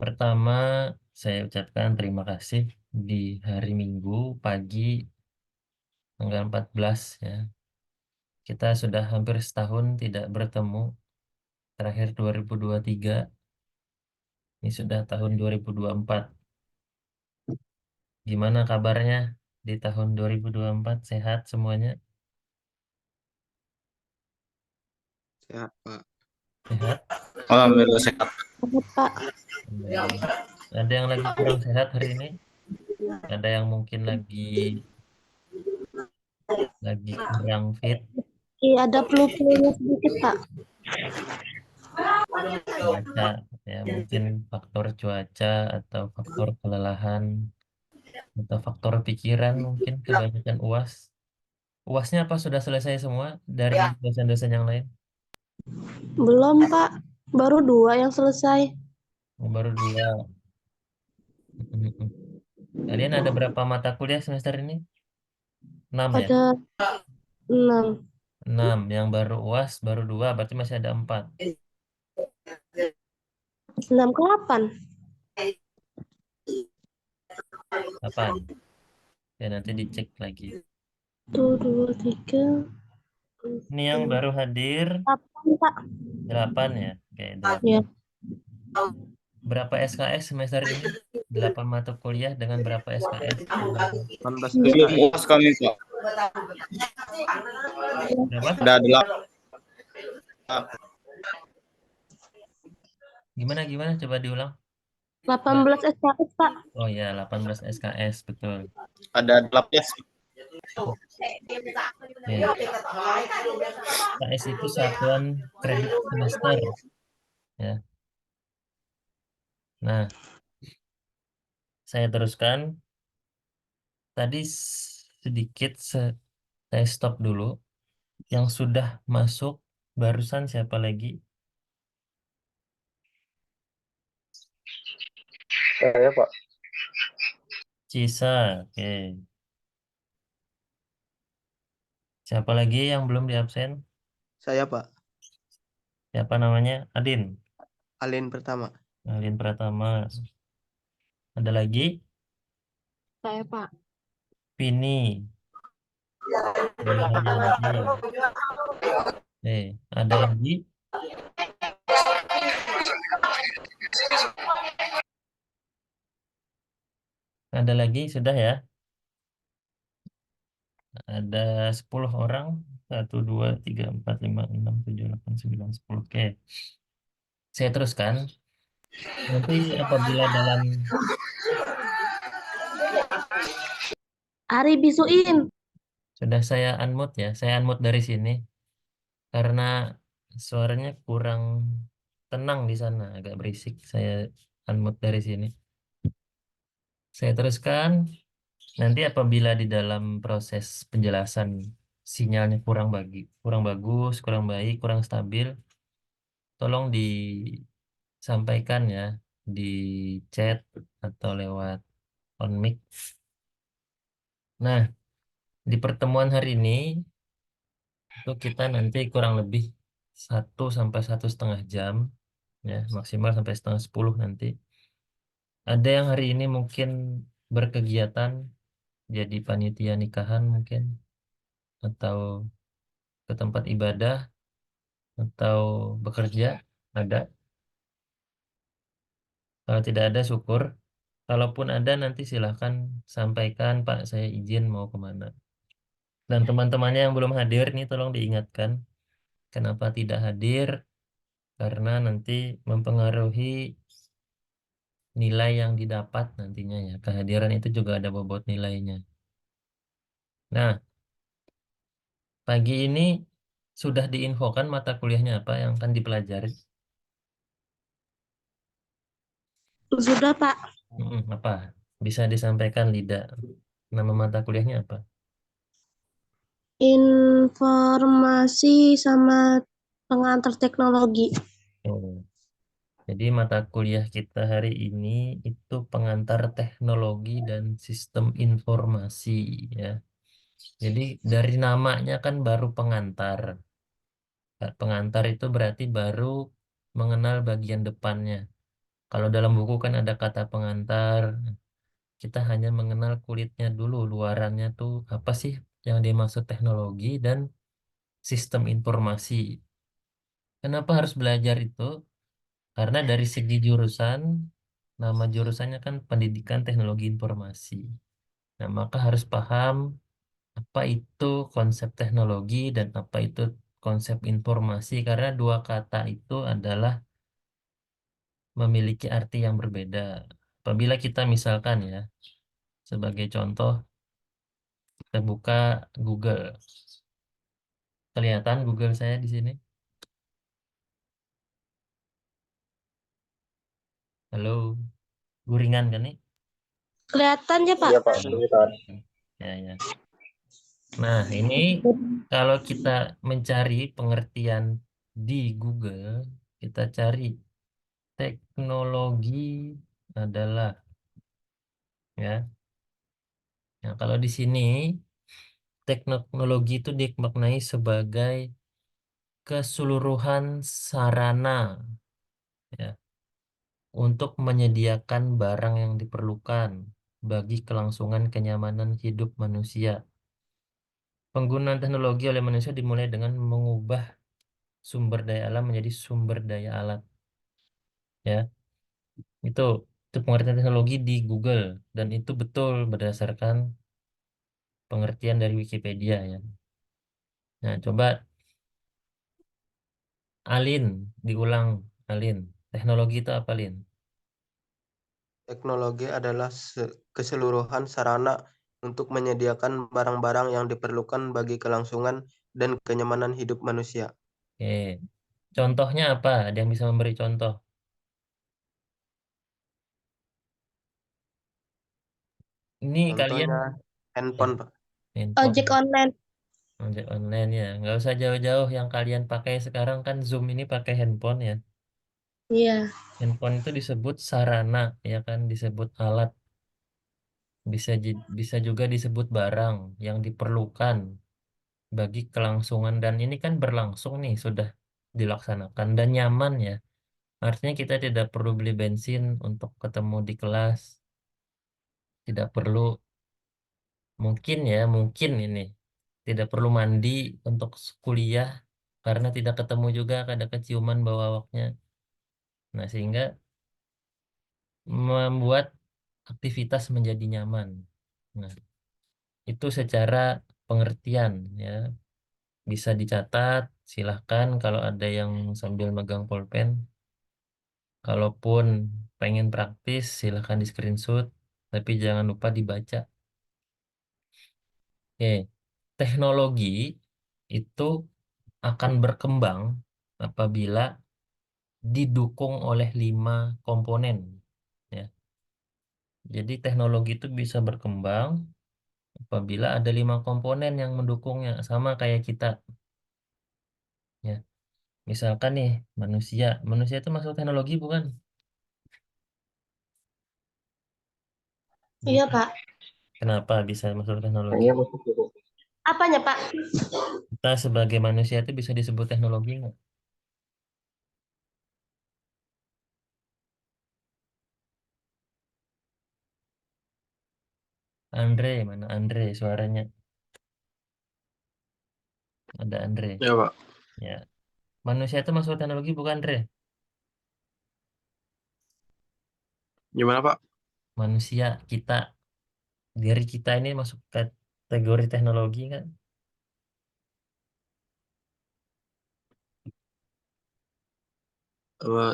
Pertama, saya ucapkan terima kasih di hari Minggu pagi tanggal 14 ya. Kita sudah hampir setahun tidak bertemu. Terakhir 2023, ini sudah tahun 2024. Gimana kabarnya di tahun 2024? Sehat semuanya? Sehat, Pak. Sehat? Alhamdulillah sehat. Sehat, Pak. Alhamdulillah. Ada yang lagi kurang sehat hari ini? Ada yang mungkin lagi kurang fit? Iya, ada flu-flunya sedikit, Pak. Biasa ya, mungkin faktor cuaca atau faktor kelelahan atau faktor pikiran, mungkin kebanyakan UAS. UASnya apa sudah selesai semua dari dosen-dosen yang lain? Belum, Pak. Baru 2 yang selesai. Oh, baru 2. Kalian ada berapa mata kuliah semester ini? 6 ya? Ada 6. 6. Yang baru UAS baru 2, berarti masih ada 4. 6 ke 8. 8. Ya nanti dicek lagi. 1, 2, 3, Ini yang baru hadir 8, Pak. 8 ya? Oke, 8. Ya, Berapa SKS semester ini? 8 mata kuliah dengan berapa SKS? 18 belum UAS kami, Pak. Berapa? Ada 8. Gimana? Coba diulang. 18 SKS, Pak. Oh ya, 18 SKS, betul. Ada 18. Oke. SKS itu satuan kredit semester. Ya. Nah, saya teruskan. Tadi sedikit saya stop dulu. Yang sudah masuk barusan siapa lagi? Saya, Pak. Cisa. Oke. Siapa lagi yang belum di absen? Saya, Pak. Siapa namanya? Adin. Alin pertama. Adin Pratama. Ada lagi? Saya, Pak. Vini. Yanti. Ada lagi? Ada lagi? Sudah ya? Ada 10 orang. 1, 2, 3, 4, 5, 6, 7, 8, 9, 10. Oke. Saya teruskan. Nanti apabila dalam Ari bisuin. sudah saya unmute ya. Saya unmute dari sini. Karena suaranya kurang tenang di sana. Agak berisik. Saya unmute dari sini. Saya teruskan. Nanti apabila di dalam proses penjelasan sinyalnya kurang bagus, kurang baik, kurang stabil, tolong disampaikan ya di chat atau lewat on mic. Nah, di pertemuan hari ini itu kita nanti kurang lebih 1 sampai 1,5 jam ya, maksimal sampai setengah 10 nanti. Ada yang hari ini mungkin berkegiatan jadi panitia nikahan mungkin atau ke tempat ibadah atau bekerja, ada. Kalau tidak ada, syukur. Kalaupun ada, nanti silahkan sampaikan, Pak, saya izin mau kemana. Dan teman-temannya yang belum hadir, nih tolong diingatkan. Kenapa tidak hadir? Karena nanti mempengaruhi nilai yang didapat nantinya ya. Kehadiran itu juga ada bobot nilainya. Nah, pagi ini sudah diinfokan mata kuliahnya apa yang akan dipelajari? Sudah, Pak. Apa? Bisa disampaikan, Lida. Nama mata kuliahnya apa? Informasi sama pengantar teknologi. Oh. Jadi mata kuliah kita hari ini itu pengantar teknologi dan sistem informasi ya. Jadi dari namanya kan baru pengantar. Pengantar itu berarti baru mengenal bagian depannya. Kalau dalam buku kan ada kata pengantar. Kita hanya mengenal kulitnya dulu, luarannya tuh apa sih yang dimaksud teknologi dan sistem informasi. Kenapa harus belajar itu? Karena dari segi jurusan, nama jurusannya kan Pendidikan Teknologi Informasi. Nah, maka harus paham apa itu konsep teknologi dan apa itu konsep informasi, karena dua kata itu adalah memiliki arti yang berbeda. Apabila kita misalkan ya, sebagai contoh, kita buka Google. Kelihatan Google saya di sini. Halo, guringan kan nih? Kelihatan ya, Pak? Iya, Pak. Hmm. Kelihatan. Ya, ya. Nah, ini kalau kita mencari pengertian di Google, kita cari teknologi adalah, ya. Nah, kalau di sini teknologi itu dimaknai sebagai keseluruhan sarana, ya, untuk menyediakan barang yang diperlukan bagi kelangsungan kenyamanan hidup manusia. Penggunaan teknologi oleh manusia dimulai dengan mengubah sumber daya alam menjadi sumber daya alat. Ya, itu itu pengertian teknologi di Google dan itu betul berdasarkan pengertian dari Wikipedia ya. Nah, coba Alin diulang, Alin. Teknologi itu apa, Lin? Teknologi adalah keseluruhan sarana untuk menyediakan barang-barang yang diperlukan bagi kelangsungan dan kenyamanan hidup manusia. Oke. Contohnya apa? Ada yang bisa memberi contoh? Ini kalian Contohnya ya, handphone, Pak. handphone, Ojek online. ojek online ya. Nggak usah jauh-jauh yang kalian pakai sekarang kan Zoom ini pakai handphone ya. Iya. Handphone itu disebut sarana, ya kan, disebut alat, bisa juga disebut barang yang diperlukan bagi kelangsungan dan ini kan berlangsung nih sudah dilaksanakan dan nyaman ya. Artinya kita tidak perlu beli bensin untuk ketemu di kelas, tidak perlu mungkin ya, mungkin ini tidak perlu mandi untuk kuliah karena tidak ketemu juga ada keciuman bau awaknya. Nah, sehingga membuat aktivitas menjadi nyaman. Nah, itu secara pengertian ya. Bisa dicatat, silahkan kalau ada yang sambil megang pulpen. Kalaupun pengen praktis, silahkan di screenshot, tapi jangan lupa dibaca. Oke, teknologi itu akan berkembang apabila didukung oleh 5 komponen. Ya, jadi teknologi itu bisa berkembang apabila ada 5 komponen yang mendukungnya, sama kayak kita. Ya, misalkan nih manusia, manusia itu masuk teknologi bukan? Iya, Bukan. Pak. Kenapa bisa masuk teknologi? Kayaknya masuk dulu. Apanya, Pak? Kita sebagai manusia itu bisa disebut teknologi nggak? Andre, mana Andre suaranya? Ada Andre. Ya, Pak. Ya, manusia itu masuk teknologi bukan Andre? Gimana, Pak? Manusia, kita, diri kita ini masuk kategori teknologi kan?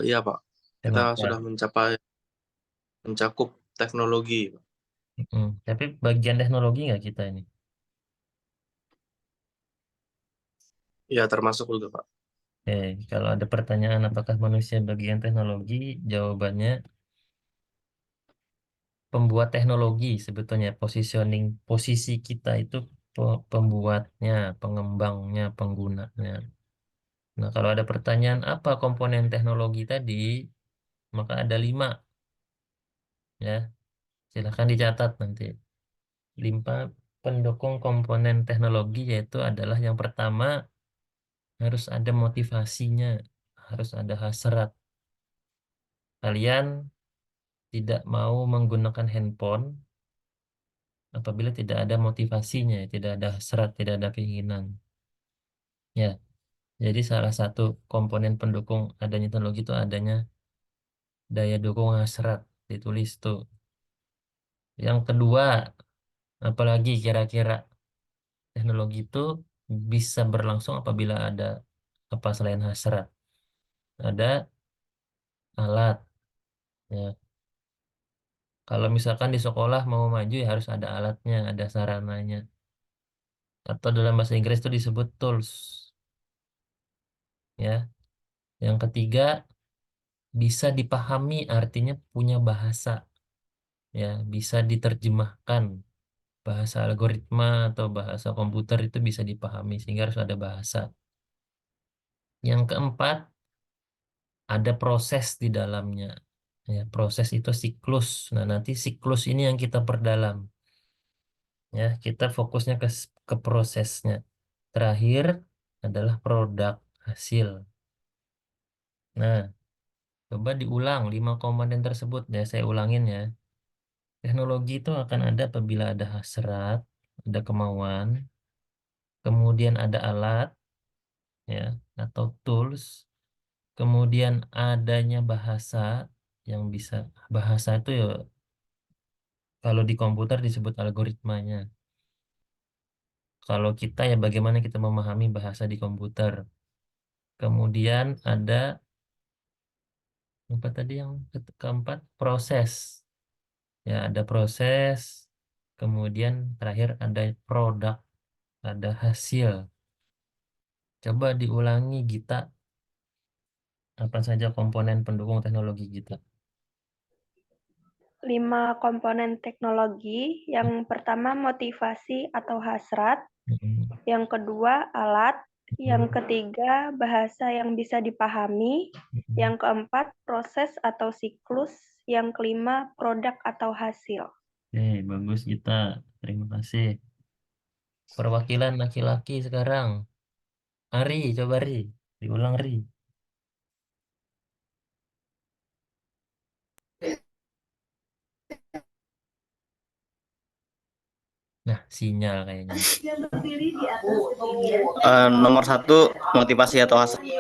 Iya, Pak. Kita sudah Kenapa? mencakup teknologi, Pak. Tapi bagian teknologi nggak kita ini? Iya, termasuk juga, Pak. Kalau ada pertanyaan apakah manusia bagian teknologi, jawabannya pembuat teknologi sebetulnya positioning posisi kita itu pembuatnya, pengembangnya, penggunanya. Nah, kalau ada pertanyaan apa komponen teknologi tadi, maka ada 5 ya. Silahkan dicatat nanti. 5 pendukung komponen teknologi yaitu adalah yang pertama harus ada motivasinya, harus ada hasrat. kalian tidak mau menggunakan handphone apabila tidak ada motivasinya, tidak ada hasrat, tidak ada keinginan. Ya, jadi salah satu komponen pendukung adanya teknologi itu adanya daya dukung hasrat, ditulis tuh. Yang kedua, apalagi kira-kira teknologi itu bisa berlangsung apabila ada apa selain hasrat. Ada alat. Ya. Kalau misalkan di sekolah mau maju ya harus ada alatnya, ada sarananya. Atau dalam bahasa Inggris itu disebut tools. Ya. Yang ketiga, bisa dipahami artinya punya bahasa. Ya, bisa diterjemahkan. Bahasa algoritma atau bahasa komputer itu bisa dipahami sehingga harus ada bahasa. Yang keempat, ada proses di dalamnya. Ya, proses itu siklus. Nah, nanti siklus ini yang kita perdalam. Ya, kita fokusnya ke prosesnya. Terakhir adalah produk hasil. Nah, coba diulang 5 komponen tersebut ya. Saya ulangin ya. Teknologi itu akan ada apabila ada hasrat, ada kemauan, kemudian ada alat, ya, atau tools, kemudian adanya bahasa yang bisa bahasa itu ya kalau di komputer disebut algoritmanya. Kalau kita ya bagaimana kita memahami bahasa di komputer. Kemudian ada apa tadi yang keempat proses. Ya, ada proses. Kemudian terakhir ada produk, ada hasil. Coba diulangi Gita, apa saja komponen pendukung teknologi Gita? 5 komponen teknologi. Yang pertama motivasi atau hasrat. Mm-mm. Yang kedua alat. Yang Mm-mm. ketiga bahasa yang bisa dipahami. Mm-mm. Yang keempat proses atau siklus. Yang kelima produk atau hasil. Oke, bagus Gita. Terima kasih. Perwakilan laki-laki sekarang. Ari, coba Ri. Diulang Ri. Nah, sinyal kayaknya. Nomor satu, motivasi atau hasrat. Mm-mm.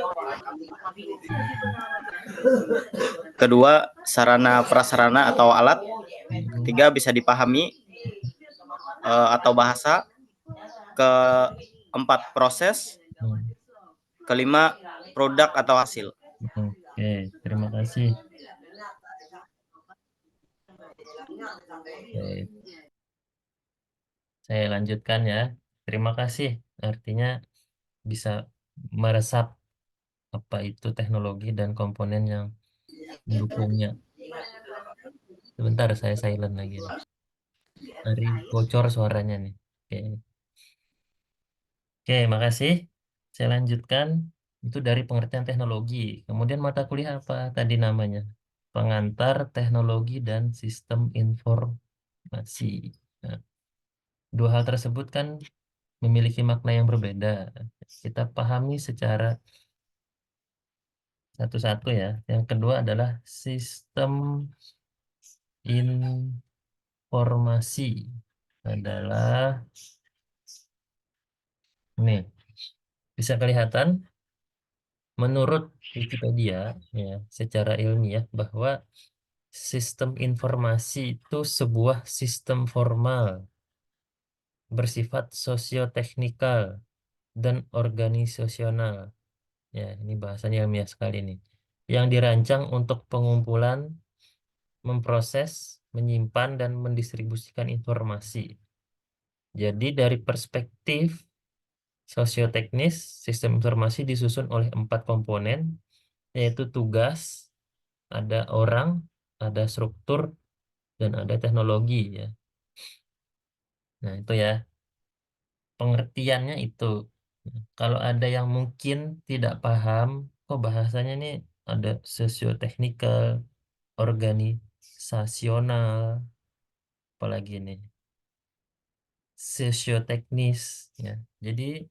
Kedua, sarana prasarana atau alat. Mm-mm. Ketiga, bisa dipahami atau bahasa. Keempat, proses. Mm. Kelima, produk atau hasil. Oke, terima kasih. Oke, saya lanjutkan ya. Terima kasih. Artinya bisa meresap apa itu teknologi dan komponen yang mendukungnya. Sebentar, saya silent lagi nih. Dari bocor suaranya nih. Oke, oke, makasih. Saya lanjutkan. Itu dari pengertian teknologi. Kemudian mata kuliah apa tadi namanya? Pengantar teknologi dan sistem informasi. Nah, dua hal tersebut kan memiliki makna yang berbeda. Kita pahami secara satu-satu ya. Yang kedua adalah sistem informasi adalah ini bisa kelihatan menurut Wikipedia ya secara ilmiah bahwa sistem informasi itu sebuah sistem formal bersifat sosioteknikal dan organisasional. Ya, ini bahasanya ilmiah sekali nih. Yang dirancang untuk pengumpulan, memproses, menyimpan, dan mendistribusikan informasi. Jadi dari perspektif sosioteknis, sistem informasi disusun oleh 4 komponen, yaitu tugas, ada orang, ada struktur, dan ada teknologi ya. Nah itu ya, pengertiannya itu. Kalau ada yang mungkin tidak paham, kok bahasanya ini ada sosioteknikal, organisasional, apalagi nih, sosioteknis ya. Jadi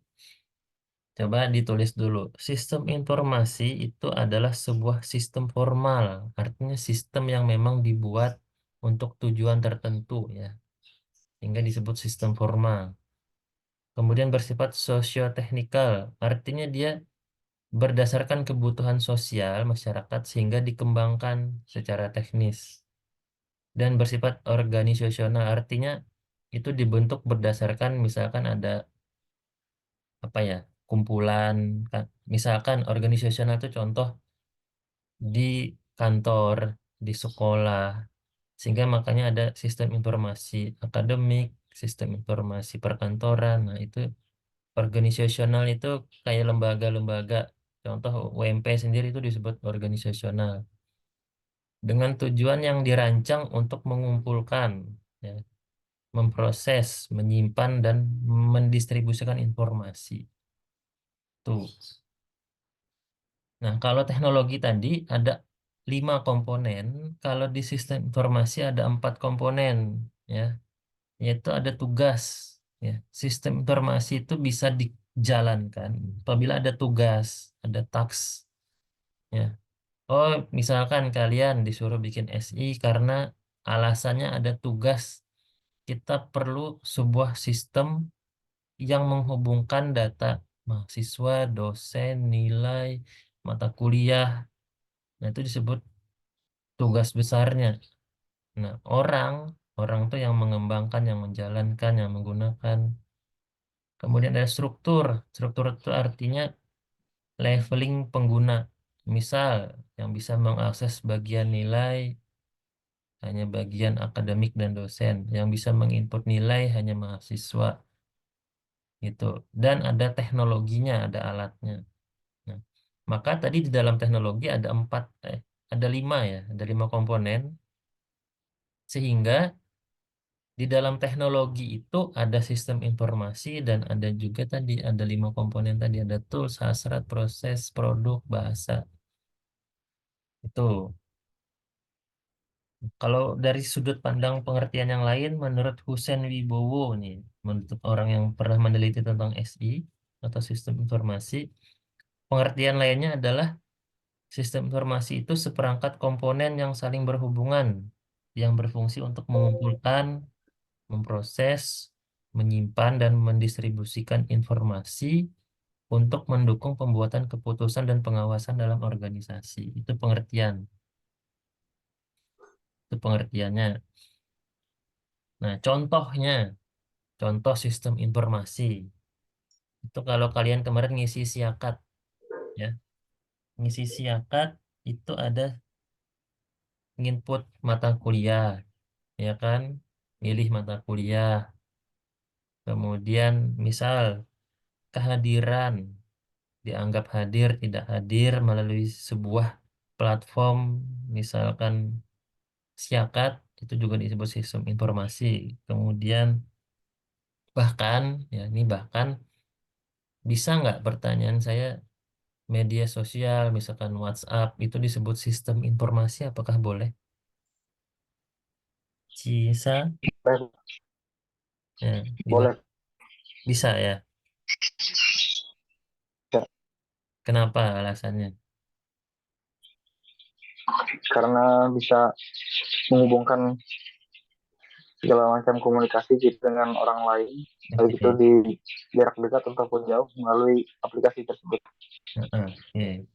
Coba ditulis dulu. Sistem informasi itu adalah sebuah sistem formal, artinya sistem yang memang dibuat untuk tujuan tertentu ya, sehingga disebut sistem formal. Kemudian bersifat sosioteknikal, artinya dia berdasarkan kebutuhan sosial masyarakat sehingga dikembangkan secara teknis. Dan bersifat organisasional, artinya itu dibentuk berdasarkan misalkan ada apa ya, kumpulan kan. Misalkan organisasional itu contoh di kantor, di sekolah, sehingga makanya ada sistem informasi akademik, sistem informasi perkantoran. Nah, itu organisasional itu kayak lembaga-lembaga. Contoh UMP sendiri itu disebut organisasional. Dengan tujuan yang dirancang untuk mengumpulkan, ya, memproses, menyimpan, dan mendistribusikan informasi. Tuh. Nah, kalau teknologi tadi ada 5 komponen, kalau di sistem informasi ada 4 komponen, ya, yaitu ada tugas. Ya. Sistem informasi itu bisa dijalankan apabila ada tugas, ada task. Ya. Oh, misalkan kalian disuruh bikin SI karena alasannya ada tugas, kita perlu sebuah sistem yang menghubungkan data mahasiswa, dosen, nilai, mata kuliah. Nah, itu disebut tugas besarnya. Nah, orang tuh yang mengembangkan, yang menjalankan, yang menggunakan. Kemudian ada struktur. Struktur itu artinya leveling pengguna. Misal, yang bisa mengakses bagian nilai hanya bagian akademik dan dosen. Yang bisa menginput nilai hanya mahasiswa. Gitu. Dan ada teknologinya, ada alatnya. Nah, maka tadi di dalam teknologi ada 5 ya, ada 5 komponen. Sehingga di dalam teknologi itu ada sistem informasi dan ada juga tadi ada 5 komponen tadi, ada tools, hasrat, proses, produk, bahasa. Itu. Kalau dari sudut pandang pengertian yang lain, menurut Husein Wibowo nih, menurut orang yang pernah meneliti tentang SI atau sistem informasi, pengertian lainnya adalah sistem informasi itu seperangkat komponen yang saling berhubungan, yang berfungsi untuk mengumpulkan, memproses, menyimpan, dan mendistribusikan informasi untuk mendukung pembuatan keputusan dan pengawasan dalam organisasi. Itu pengertiannya. Nah, contoh sistem informasi. Itu kalau kalian kemarin ngisi siakat, ya. Ngisi siakat itu ada input mata kuliah, ya kan? Milih mata kuliah. Kemudian misal kehadiran, dianggap hadir, tidak hadir melalui sebuah platform, misalkan siakat, itu juga disebut sistem informasi. Kemudian bahkan, ya ini bahkan bisa nggak pertanyaan saya media sosial, misalkan WhatsApp, itu disebut sistem informasi, apakah boleh? Bisa, ya, Boleh. bisa ya. Ya. Kenapa alasannya? Karena bisa menghubungkan segala macam komunikasi kita dengan orang lain, baik itu Oke. di jarak dekat ataupun jauh melalui aplikasi tersebut. Oke.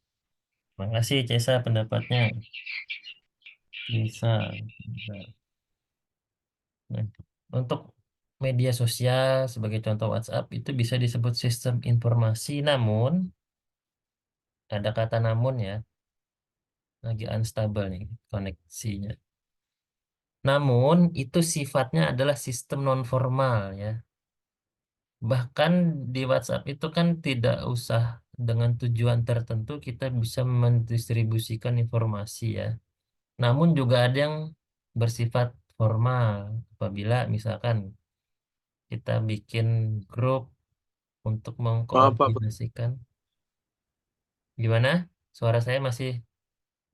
Makasih Cesa pendapatnya. Bisa. Nah, untuk media sosial sebagai contoh WhatsApp itu bisa disebut sistem informasi, namun ada kata namun ya, lagi unstable nih koneksinya. Namun itu sifatnya adalah sistem non formal ya. Bahkan di WhatsApp itu kan tidak usah dengan tujuan tertentu kita bisa mendistribusikan informasi ya. Namun juga ada yang bersifat formal apabila misalkan kita bikin grup untuk Maaf, Pak. mengkoordinasikan. Gimana? Suara saya masih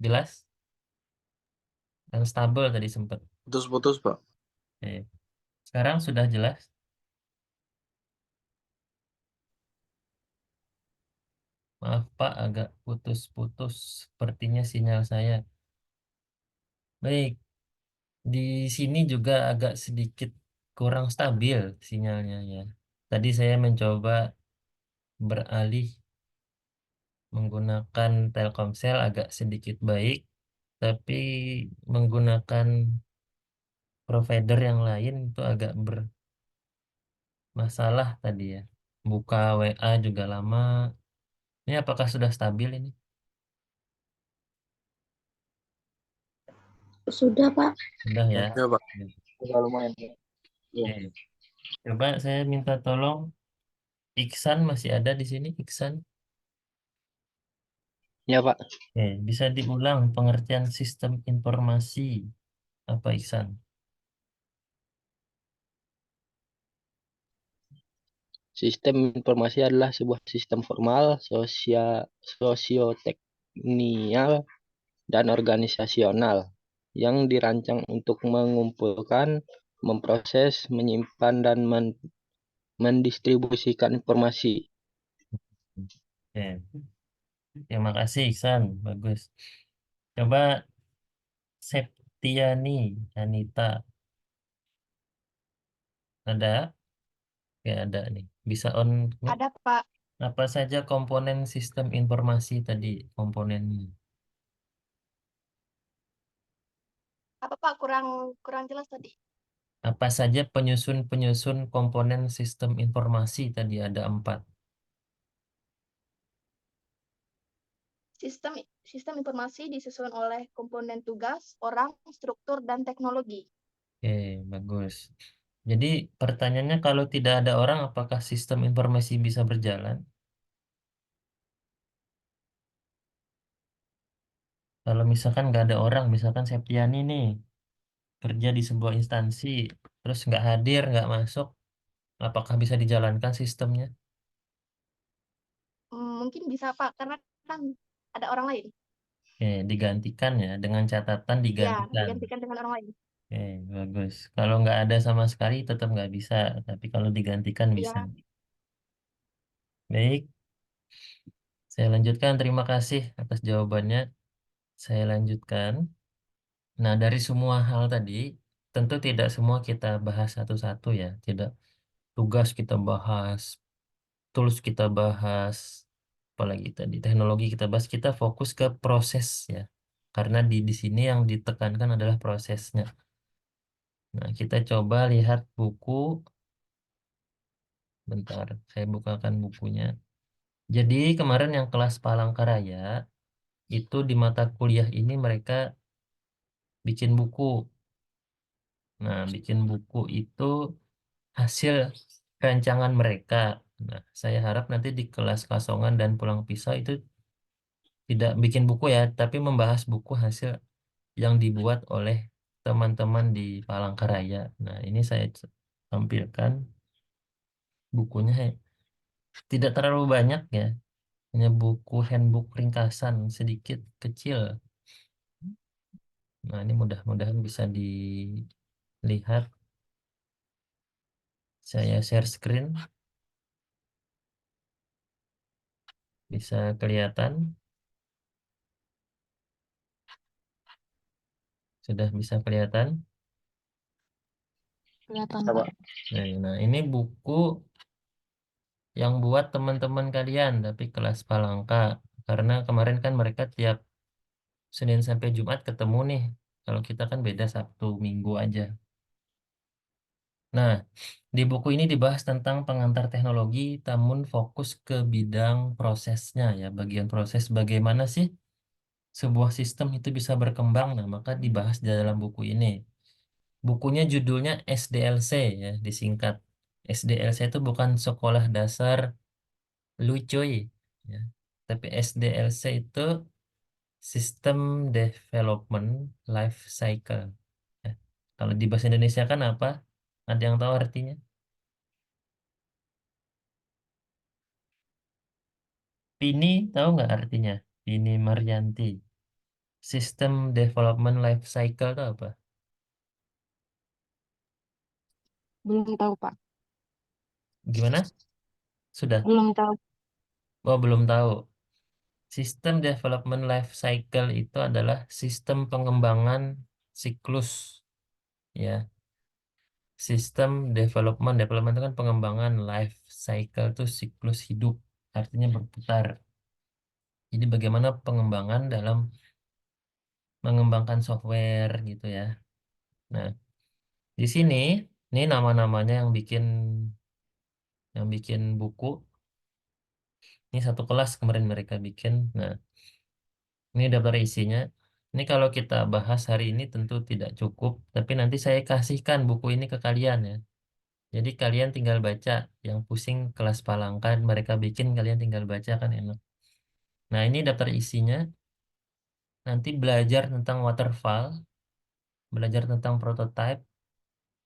jelas dan stabil tadi sempat. Putus-putus, Pak. Oke. Sekarang sudah jelas. Maaf Pak, agak putus-putus sepertinya sinyal saya. Baik, di sini juga agak sedikit kurang stabil sinyalnya ya. Tadi saya mencoba beralih menggunakan Telkomsel agak sedikit baik, tapi menggunakan provider yang lain itu agak bermasalah tadi ya. Buka WA juga lama. Ini apakah sudah stabil ini? Sudah, Pak. Sudah ya. Ya, Pak. Udah lumayan. Iya. Oke. Coba saya minta tolong Iksan masih ada di sini, Iksan. Ya, Pak. Oke, bisa diulang pengertian sistem informasi apa Iksan? Sistem informasi adalah sebuah sistem formal, sosioteknikal, dan organisasional yang dirancang untuk mengumpulkan, memproses, menyimpan, dan mendistribusikan informasi. Oke, terima kasih Iksan, bagus. Coba Septiani, Anita, ada? Ya ada nih. Bisa on mic? Ada, Pak. Apa saja komponen sistem informasi tadi komponennya? Apa, Pak? Kurang kurang jelas tadi. Apa saja penyusun-penyusun komponen sistem informasi tadi ada 4. Sistem sistem informasi disusun oleh komponen tugas, orang, struktur, dan teknologi. Oke, bagus. Jadi pertanyaannya kalau tidak ada orang, apakah sistem informasi bisa berjalan? Kalau misalkan nggak ada orang, misalkan Septiani nih kerja di sebuah instansi, terus nggak hadir, nggak masuk, apakah bisa dijalankan sistemnya? Mungkin bisa, Pak, karena kan ada orang lain. Oke, digantikan ya, dengan catatan Ya, digantikan. digantikan dengan orang lain. Oke, bagus. Kalau nggak ada sama sekali tetap nggak bisa, tapi kalau digantikan bisa. Ya, Baik, saya lanjutkan. Terima kasih atas jawabannya. Saya lanjutkan. Nah, dari semua hal tadi, tentu tidak semua kita bahas satu-satu ya. Tidak tugas kita bahas, tools kita bahas, apalagi tadi teknologi kita bahas. Kita fokus ke proses ya. Karena di sini yang ditekankan adalah prosesnya. Nah, kita coba lihat buku. Bentar, saya bukakan bukunya. Jadi kemarin yang kelas Palangkaraya, itu di mata kuliah ini mereka bikin buku. Nah, bikin buku itu hasil rancangan mereka. Nah, saya harap nanti di kelas Kasongan dan Pulang Pisau itu tidak bikin buku ya, tapi membahas buku hasil yang dibuat oleh teman-teman di Palangkaraya. Nah, ini saya tampilkan bukunya. Tidak terlalu banyak ya, hanya buku handbook ringkasan sedikit kecil. Nah, ini mudah-mudahan bisa dilihat. Saya share screen, bisa kelihatan. Sudah bisa kelihatan. kelihatan, Coba. Pak. Nah, ini buku yang buat teman-teman kalian, tapi kelas Palangka. Karena kemarin kan mereka tiap Senin sampai Jumat ketemu nih. Kalau kita kan beda Sabtu, Minggu aja. Nah, di buku ini dibahas tentang pengantar teknologi, namun fokus ke bidang prosesnya ya, bagian proses bagaimana sih sebuah sistem itu bisa berkembang. Nah, maka dibahas di dalam buku ini. Bukunya judulnya SDLC ya, disingkat. SDLC itu bukan sekolah dasar lucuy ya. Tapi SDLC itu System Development Life Cycle. Ya. Kalau di bahasa Indonesia kan apa? Ada yang tahu artinya? Pini tahu nggak artinya? Pini Maryanti. System Development Life Cycle itu apa? Belum tahu, Pak. Gimana? Sudah? Belum tahu. Oh, belum tahu. Sistem development life cycle itu adalah sistem pengembangan siklus, ya. Sistem development itu kan pengembangan, life cycle itu siklus hidup, artinya berputar. Jadi bagaimana pengembangan dalam mengembangkan software gitu ya. Nah, di sini ini nama-namanya yang bikin buku. Ini satu kelas kemarin mereka bikin. Nah, ini daftar isinya. Ini kalau kita bahas hari ini tentu tidak cukup, tapi nanti saya kasihkan buku ini ke kalian ya. Jadi kalian tinggal baca, yang pusing kelas Palangkan mereka bikin, kalian tinggal baca kan enak. Nah, ini daftar isinya. Nanti belajar tentang waterfall, belajar tentang prototype,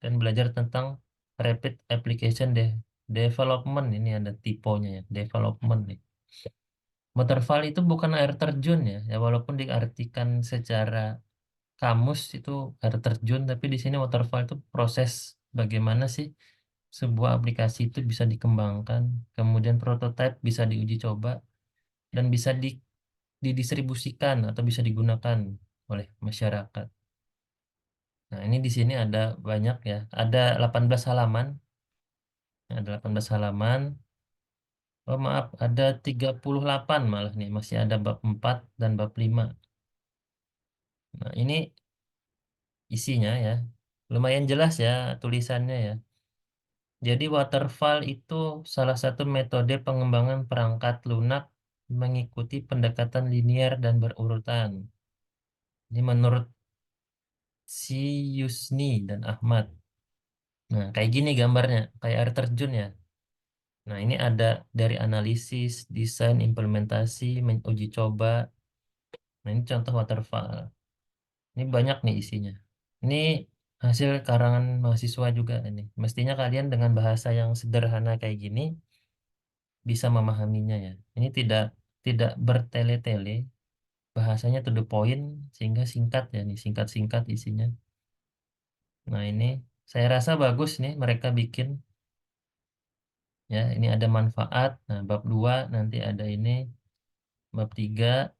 dan belajar tentang rapid application development. Ini ada tipenya ya, development nih. Waterfall itu bukan air terjun ya, ya walaupun diartikan secara kamus itu air terjun, tapi di sini waterfall itu proses bagaimana sih sebuah aplikasi itu bisa dikembangkan, kemudian prototype bisa diuji coba dan bisa didistribusikan atau bisa digunakan oleh masyarakat. Nah, ini di sini ada banyak ya. Ada 18 halaman. Ada 18 halaman. Oh, maaf, ada 38 malah nih. Masih ada bab 4 dan bab 5. Nah, ini isinya ya. Lumayan jelas ya tulisannya ya. Jadi waterfall itu salah satu metode pengembangan perangkat lunak mengikuti pendekatan linier dan berurutan. Ini menurut si Yusni dan Ahmad. Nah, kayak gini gambarnya, kayak air terjun ya. Nah, ini ada dari analisis, desain, implementasi, uji coba. Nah, ini contoh waterfall. Ini banyak nih isinya. Ini hasil karangan mahasiswa juga ini. Mestinya kalian dengan bahasa yang sederhana kayak gini bisa memahaminya ya. Ini tidak tidak bertele-tele, bahasanya to the point sehingga singkat ya nih, singkat-singkat isinya. Nah, ini saya rasa bagus nih mereka bikin ya. Ini ada manfaat. Nah, bab 2 nanti ada ini, bab 3,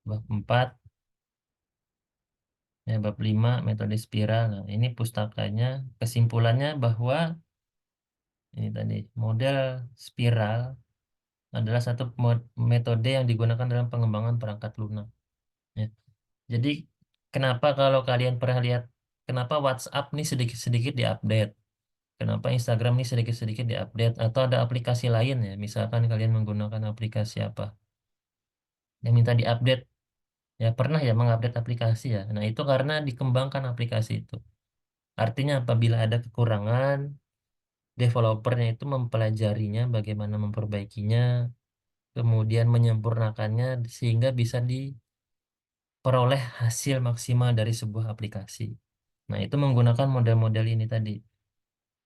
bab 4, ya, bab 5 metode spiral. Nah, ini pustakanya kesimpulannya bahwa ini tadi model spiral adalah satu metode yang digunakan dalam pengembangan perangkat lunak. Ya. Jadi kenapa kalau kalian pernah lihat kenapa WhatsApp nih sedikit-sedikit diupdate, kenapa Instagram nih sedikit-sedikit diupdate, atau ada aplikasi lain ya, misalkan kalian menggunakan aplikasi apa yang minta diupdate, ya pernah ya mengupdate aplikasi ya. Nah, itu karena dikembangkan aplikasi itu. Artinya apabila ada kekurangan, developernya itu mempelajarinya, bagaimana memperbaikinya, kemudian menyempurnakannya sehingga bisa diperoleh hasil maksimal dari sebuah aplikasi. Nah, itu menggunakan model-model ini tadi.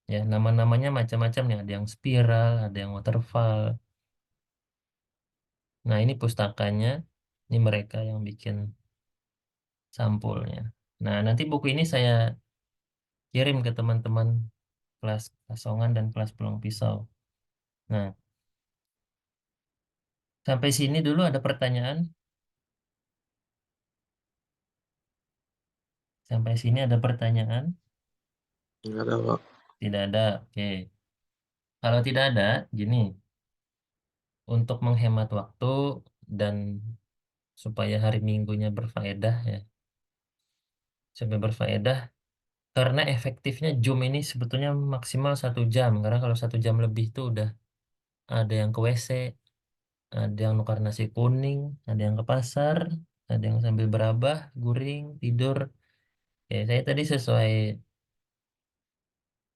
Ya, nama-namanya macam-macam nih, ada yang spiral, ada yang waterfall. Nah, ini pustakanya, ini mereka yang bikin sampulnya. Nah, nanti buku ini saya kirim ke teman-teman kelas Kasongan dan kelas Peluang Pisau. Nah, sampai sini dulu ada pertanyaan? Sampai sini ada pertanyaan? Enggak ada, Pak. Tidak ada. Oke. Kalau tidak ada, gini, untuk menghemat waktu dan supaya hari Minggunya berfaedah ya, supaya berfaedah, karena efektifnya Zoom ini sebetulnya maksimal 1 jam. Karena kalau 1 jam lebih itu udah ada yang ke WC, ada yang nukar nasi kuning, ada yang ke pasar, ada yang sambil berabah, guring, tidur. Ya, saya tadi sesuai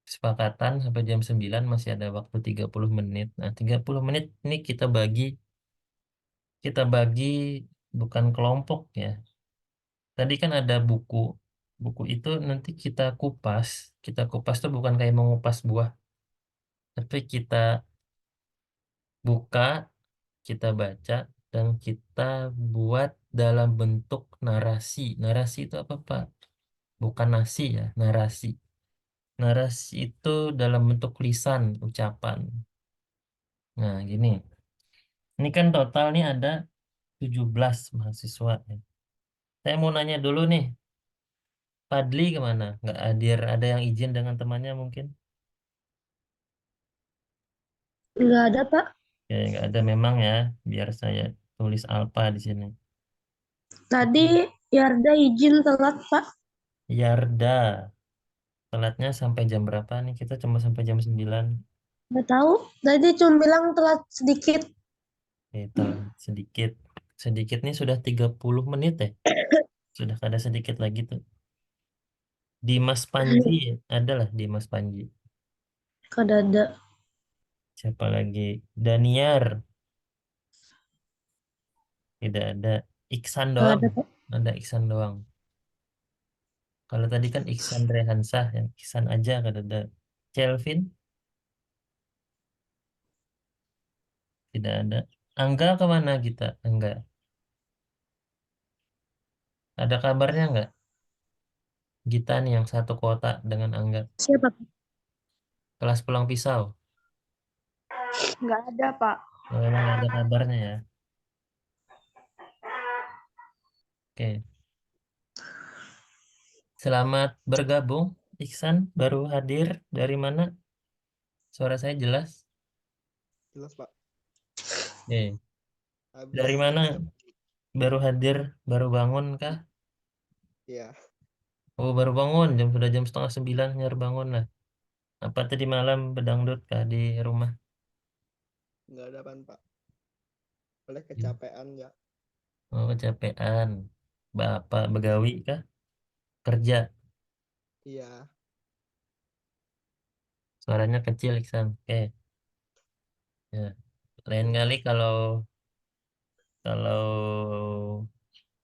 kesepakatan sampai jam 9 masih ada waktu 30 menit. Nah, 30 menit ini kita bagi bukan kelompok ya. Tadi kan ada buku. Buku itu nanti kita kupas. Kita kupas tuh bukan kayak mengupas buah, tapi kita buka, kita baca, dan kita buat dalam bentuk narasi. Narasi itu apa, Pak? Bukan nasi ya, narasi. Narasi itu dalam bentuk lisan, ucapan. Nah, gini. Ini kan total nih ada 17 mahasiswa ya. Saya mau nanya dulu nih, Fadli kemana? Nggak hadir, ada yang izin dengan temannya mungkin? Nggak ada, Pak. Ya, nggak ada memang ya, biar saya tulis Alpa di sini. Tadi Yarda izin telat, Pak. Yarda, telatnya sampai jam berapa nih? Kita cuma sampai jam 9. Nggak tahu. Tadi cuma bilang telat sedikit. Telat sedikit. Sedikit nih sudah 30 menit ya. Sudah ada sedikit lagi tuh. Dimas Panji, adalah Dimas Panji. Kada ada. Siapa lagi? Daniar, tidak ada. Iksan Nggak doang. ada, Pak. Ada Iksan doang. Kalau tadi kan Iksan Rehansah, yang Iksan aja kan ada. Kelvin, tidak ada. Angga kemana kita? Angga. Ada kabarnya nggak? Gita nih yang satu kota dengan Angga. Siapa, Pak? Kelas pulang pisau. Nggak ada, Pak. Oh, memang nggak ada kabarnya ya. Oke. Selamat bergabung. Iksan baru hadir. Dari mana? Suara saya jelas? Jelas, Pak. Oke. Habis Dari mana? kerja. Baru hadir? Baru bangun kah? Iya, Oh, baru bangun. Sudah jam setengah 9. Baru bangun lah. Apa tadi malam bedangdut kah di rumah? nggak ada pan, Pak. Oleh kecapean ya. Oh, kecapean. Bapak begawi kah? Kerja. Iya, Suaranya kecil, Iksan. Oke. Ya. Lain kali kalau kalau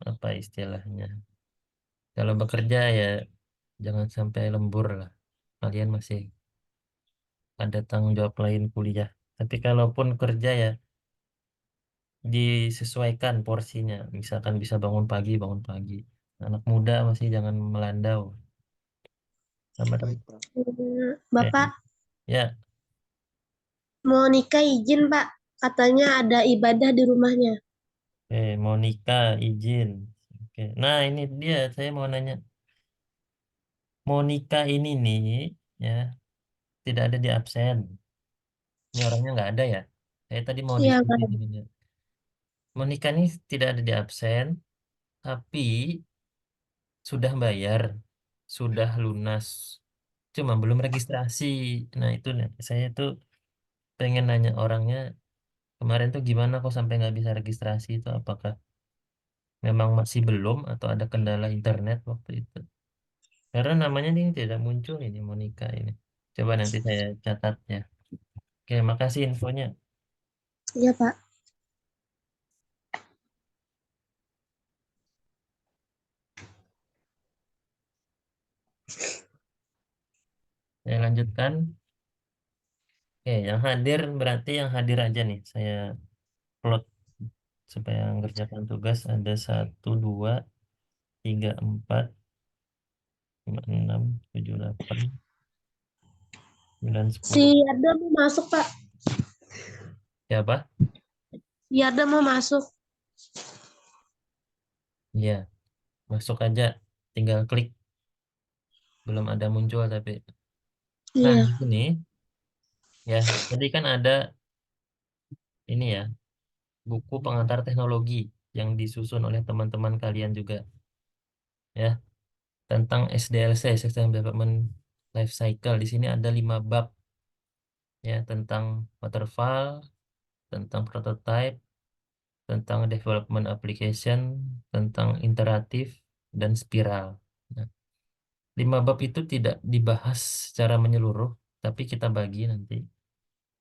apa istilahnya? Kalau bekerja ya jangan sampai lembur lah. Kalian masih ada tanggung jawab lain kuliah. Tapi kalaupun kerja ya disesuaikan porsinya. Misalkan bisa bangun pagi, bangun pagi. Anak muda masih jangan melandau. Sama baik, Pak. Bapak Ya, mau nikah izin, Pak. Katanya ada ibadah di rumahnya. mau nikah izin. Oke. Nah, ini dia saya mau nanya. Monica ini nih ya tidak ada di absen. Ini orangnya nggak ada ya. Saya tadi mau Iya, diskusi nggak ada. dengan dia. Monica ini tidak ada di absen, tapi sudah bayar, sudah lunas, cuma belum registrasi. Nah itu nih, saya tuh pengen nanya orangnya kemarin tuh gimana kok sampai nggak bisa registrasi itu? Apakah memang masih belum atau ada kendala internet waktu itu? Karena namanya ini tidak muncul ini Monica ini. Coba nanti saya catat ya. Oke, makasih infonya. Iya, Pak. Saya lanjutkan. Oke, yang hadir berarti yang hadir aja nih. Saya plot supaya mengerjakan tugas ada 1, 2, 3, 4, 5, 6, 7, 8, 9, Si 10. Yarda mau masuk, Pak. Siapa? Si Yarda mau masuk. Iya, masuk aja. Tinggal klik. Belum ada muncul tapi. Nah, Iya. di sini ya, tadi kan ada ini ya, buku pengantar teknologi yang disusun oleh teman-teman kalian juga ya, tentang SDLC, System Development Life Cycle. Di sini ada 5 bab ya tentang waterfall, tentang prototype, tentang development application, tentang interaktif dan spiral. Nah, 5 bab itu tidak dibahas secara menyeluruh, tapi kita bagi nanti.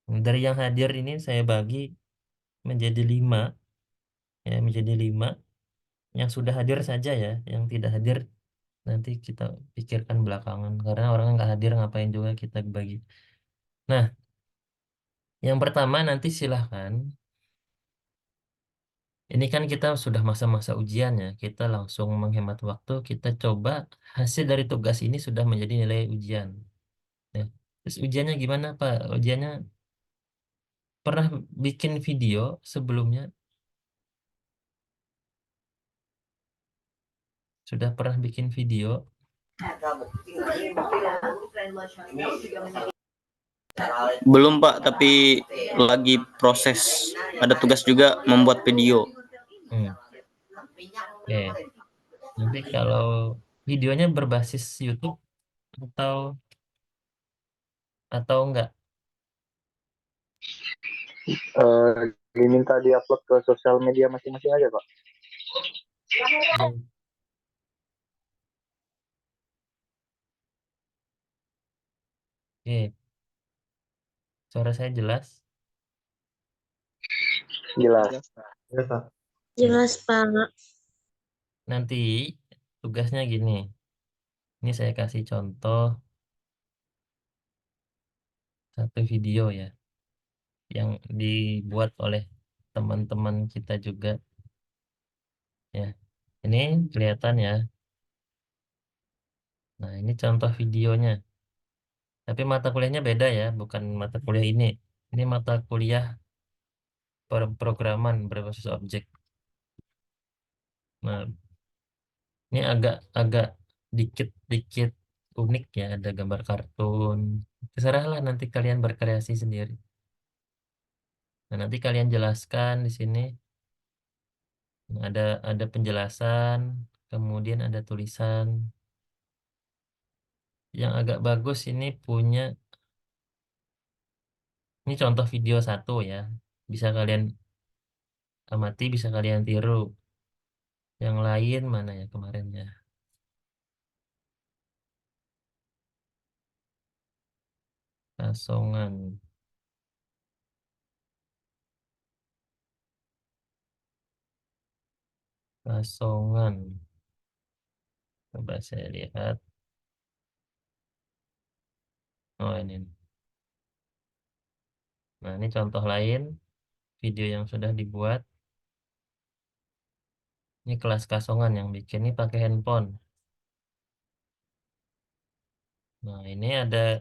Dari yang hadir ini saya bagi menjadi 5, ya menjadi 5. Yang sudah hadir saja ya, yang tidak hadir nanti kita pikirkan belakangan. Karena orang nggak hadir ngapain juga kita bagi. Nah, yang pertama nanti silahkan. Ini kan kita sudah masa-masa ujian ya, kita langsung menghemat waktu, kita coba hasil dari tugas ini sudah menjadi nilai ujian. Ya. Terus ujiannya gimana Pak? Ujiannya pernah bikin video sebelumnya? Sudah pernah bikin video? Belum Pak, tapi lagi proses. Ada tugas juga membuat video. Oke. Nanti kalau videonya berbasis YouTube atau enggak? Diminta diupload ke sosial media masing-masing aja, Pak. Hmm. Oke. Suara saya jelas? Jelas. Jelas. Ya, Pak. Jelas, Pak. Nanti tugasnya gini. Ini saya kasih contoh satu video ya, yang dibuat oleh teman-teman kita juga. Ya, ini kelihatan ya. Nah, ini contoh videonya. Tapi mata kuliahnya beda ya, bukan mata kuliah ini. Ini mata kuliah programan berbasis objek. Nah, ini agak dikit-dikit unik ya, ada gambar kartun. Terserahlah nanti kalian berkreasi sendiri. Nah, nanti kalian jelaskan di sini. Nah, ada penjelasan, kemudian ada tulisan. Yang agak bagus ini punya, ini contoh video satu ya. Bisa kalian amati, bisa kalian tiru. Yang lain mana ya kemarin ya? Kasongan. Kasongan. Coba saya lihat. Oh ini. Nah ini contoh lain. Video yang sudah dibuat. Ini kelas Kasongan yang bikin. Ini pakai handphone. Nah ini ada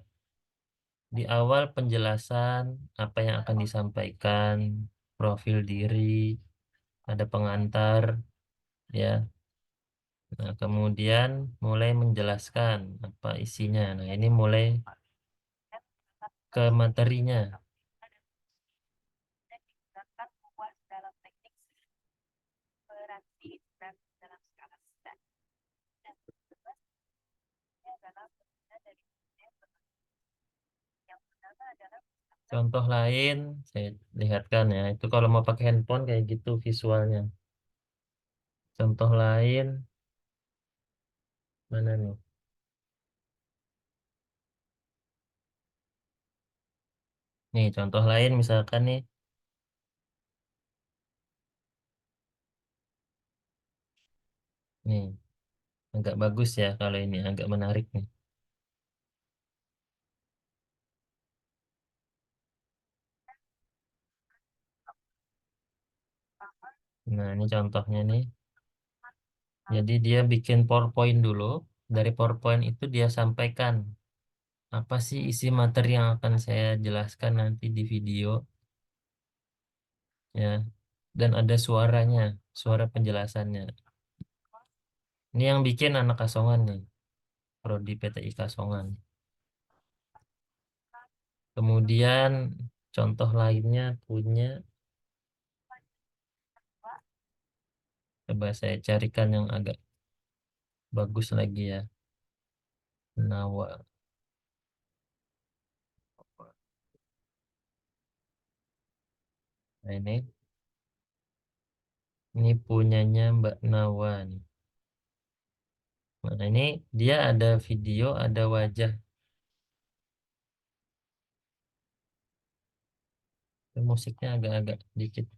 di awal penjelasan apa yang akan disampaikan. Profil diri. Ada pengantar. Ya. Nah, kemudian mulai menjelaskan apa isinya. Nah, ini mulai ke materinya. Contoh lain, saya lihatkan ya. Itu kalau mau pakai handphone kayak gitu visualnya. Contoh lain, mana nih? Nih, contoh lain misalkan nih. Nih, agak bagus ya kalau ini, agak menarik nih. Nah, ini contohnya nih. Jadi dia bikin PowerPoint dulu. Dari PowerPoint itu dia sampaikan apa sih isi materi yang akan saya jelaskan nanti di video. Ya, dan ada suaranya, suara penjelasannya. Ini yang bikin anak Kasongan nih, Prodi PTI Kasongan. Kemudian contoh lainnya punya, coba saya carikan yang agak bagus lagi ya. Nawa. Nah ini punyanya Mbak Nawa nih. Nah ini dia ada video, ada wajah. Musiknya agak-agak dikit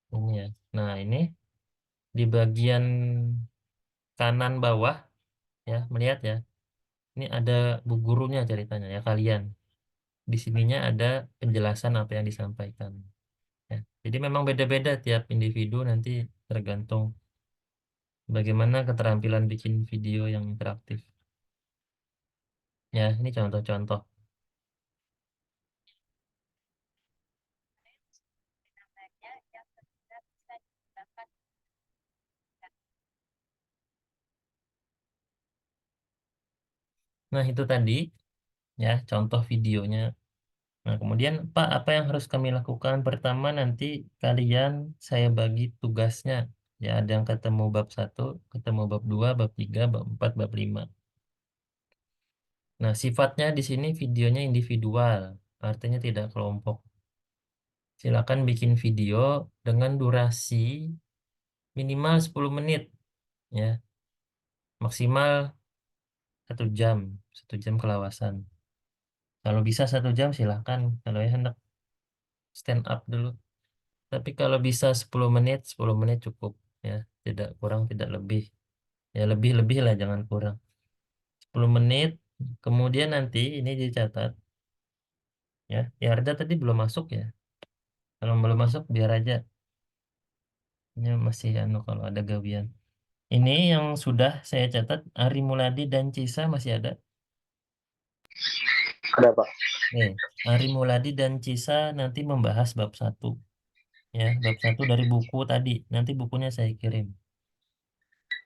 ini ya. Nah ini di bagian kanan bawah ya, melihat ya. Ini ada bu gurunya ceritanya ya kalian. Di sininya ada penjelasan apa yang disampaikan. Ya. Jadi memang beda-beda tiap individu nanti tergantung bagaimana keterampilan bikin video yang interaktif. Ya, ini contoh-contoh. Nah, itu tadi ya contoh videonya. Nah, kemudian Pak, apa yang harus kami lakukan? Pertama, nanti kalian saya bagi tugasnya. Ya, ada yang ketemu bab 1, ketemu bab 2, bab 3, bab 4, bab 5. Nah, sifatnya di sini videonya individual, artinya tidak kelompok. Silakan bikin video dengan durasi minimal 10 menit, ya. Maksimal 1 jam, 1 jam kelawasan. Kalau bisa 1 jam silahkan, kalau ya hendak stand up dulu. Tapi kalau bisa 10 menit cukup, ya. Tidak kurang, tidak lebih. Ya lebih-lebih lah, jangan kurang. 10 menit, kemudian nanti ini dicatat, ya. Yarda tadi belum masuk ya. Kalau belum masuk biar aja. Ini masih anu kalau ada gawian. Ini yang sudah saya catat, Ari Muladi dan Cisa masih ada. Ada Pak. Ari Muladi dan Cisa nanti membahas bab 1. Ya, bab 1 dari buku tadi. Nanti bukunya saya kirim.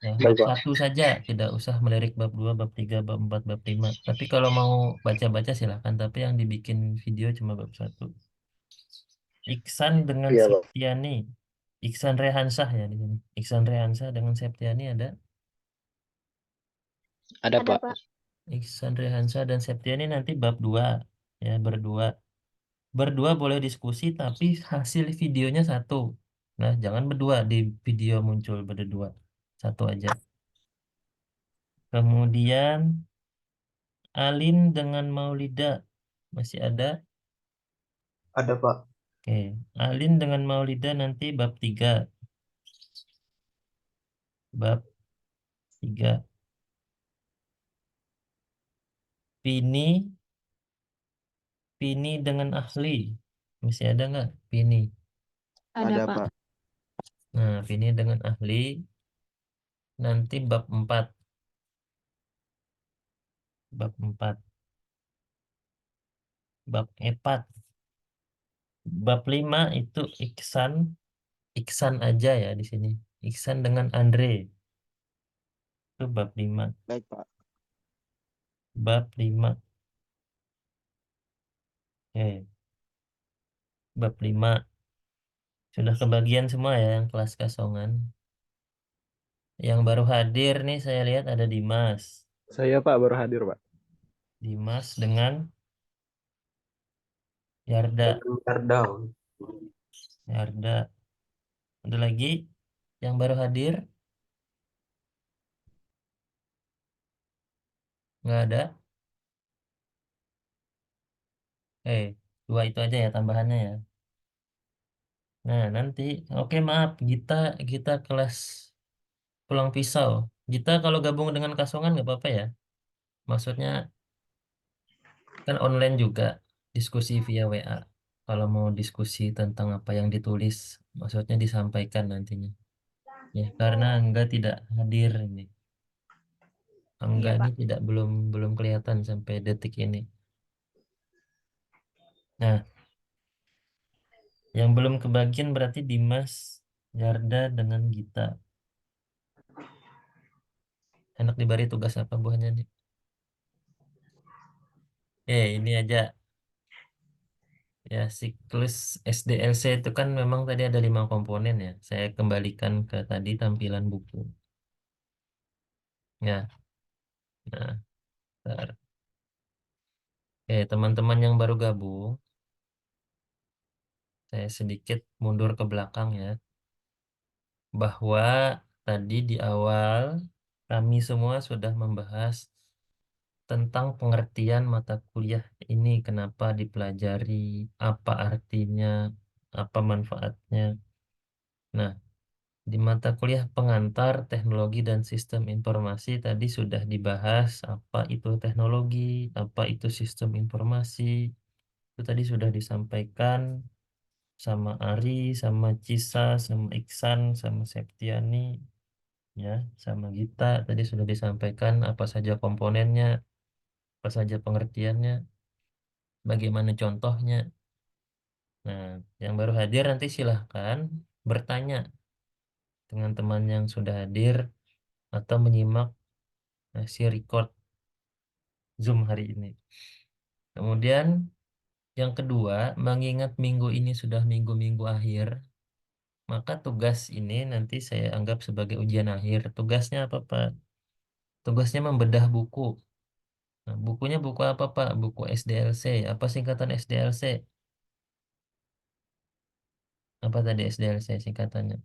Ya, bab Baik Pak. 1 saja, tidak usah melirik bab 2, bab 3, bab 4, bab 5. Tapi kalau mau baca-baca silahkan, tapi yang dibikin video cuma bab 1. Iksan dengan Iya Pak. Septiani. Iksan Rehansah ya di sini. Iksan Rehansah dengan Septiani ada. Ada, Ada, Pak. Pak. Iksan Rehansah dan Septiani nanti bab 2. Ya, berdua. Berdua boleh diskusi, tapi hasil videonya satu. Nah, jangan berdua di video muncul berdua. Satu aja. Kemudian Alin dengan Maulida masih ada. Ada Pak. Oke, Alin dengan Maulida nanti bab 3. Bab 3. Pini dengan Ahli. Masih ada nggak Pini? Ada, Pak. Nah, Pini dengan Ahli nanti bab 4. Bab 4. Bab 4. Bab 5 itu Iksan aja ya di sini. Iksan dengan Andre. Itu bab 5. Baik, Pak. Bab 5. Oke. Bab 5. Sudah kebagian semua ya yang kelas kasongan. Yang baru hadir nih saya lihat ada Dimas. Saya Pak baru hadir Pak. Dimas dengan Yarda. Yarda. Yarda. Ada lagi yang baru hadir? Nggak ada. Dua itu aja ya tambahannya ya. Nah, nanti oke maaf kita kita kelas pulang pisau. Kita kalau gabung dengan kasongan nggak apa-apa ya. Maksudnya kan online juga diskusi via WA. Kalau mau diskusi tentang apa yang ditulis, maksudnya disampaikan nantinya. Ya, karena Angga tidak hadir ini. Angga Iya, ini Pak. tidak belum kelihatan sampai detik ini. Nah, yang belum kebagian berarti Dimas, Yarda dengan Gita. Enak diberi tugas apa buahnya nih? Ini aja. Ya, siklus SDLC itu kan memang tadi ada 5 komponen ya. Saya kembalikan ke tadi tampilan buku. Ya, nah, bentar. Teman-teman yang baru gabung, saya sedikit mundur ke belakang ya. Bahwa tadi di awal kami semua sudah membahas tentang pengertian mata kuliah ini, kenapa dipelajari, apa artinya, apa manfaatnya. Nah, di mata kuliah pengantar teknologi dan sistem informasi tadi sudah dibahas apa itu teknologi, apa itu sistem informasi. Itu tadi sudah disampaikan sama Ari, sama Cisa, sama Iksan, sama Septiani, ya, sama Gita. Tadi sudah disampaikan apa saja komponennya, apa saja pengertiannya, bagaimana contohnya. Nah, yang baru hadir nanti silahkan bertanya dengan teman yang sudah hadir atau menyimak si record Zoom hari ini. Kemudian yang kedua, mengingat minggu ini sudah minggu-minggu akhir, maka tugas ini nanti saya anggap sebagai ujian akhir. Tugasnya apa, Pak? Tugasnya membedah buku. Nah, bukunya buku apa, Pak? Buku SDLC. Apa singkatan SDLC? Apa tadi SDLC singkatannya?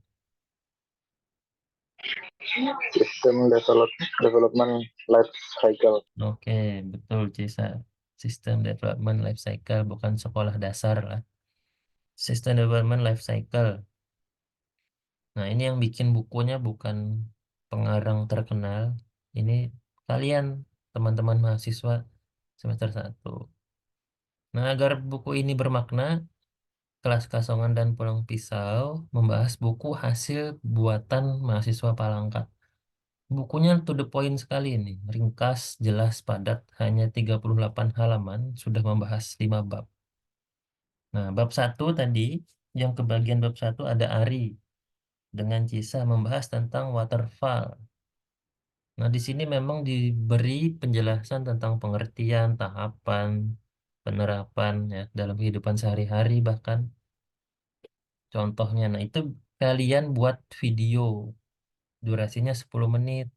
Sistem Development Life Cycle. Oke, betul, Cisa. Sistem Development Life Cycle, bukan sekolah dasar lah. Sistem Development Life Cycle. Nah, ini yang bikin bukunya bukan pengarang terkenal. Ini kalian, teman-teman mahasiswa semester 1. Nah, agar buku ini bermakna, Kelas Kasongan dan Pulang Pisau membahas buku hasil buatan mahasiswa Palangka. Bukunya to the point sekali ini. Ringkas, jelas, padat, hanya 38 halaman, sudah membahas 5 bab. Nah, bab 1 tadi, yang kebagian bab 1 ada Ari dengan Cisa membahas tentang waterfall. Nah, di sini memang diberi penjelasan tentang pengertian, tahapan, penerapan ya dalam kehidupan sehari-hari bahkan contohnya. Nah, itu kalian buat video durasinya 10 menit.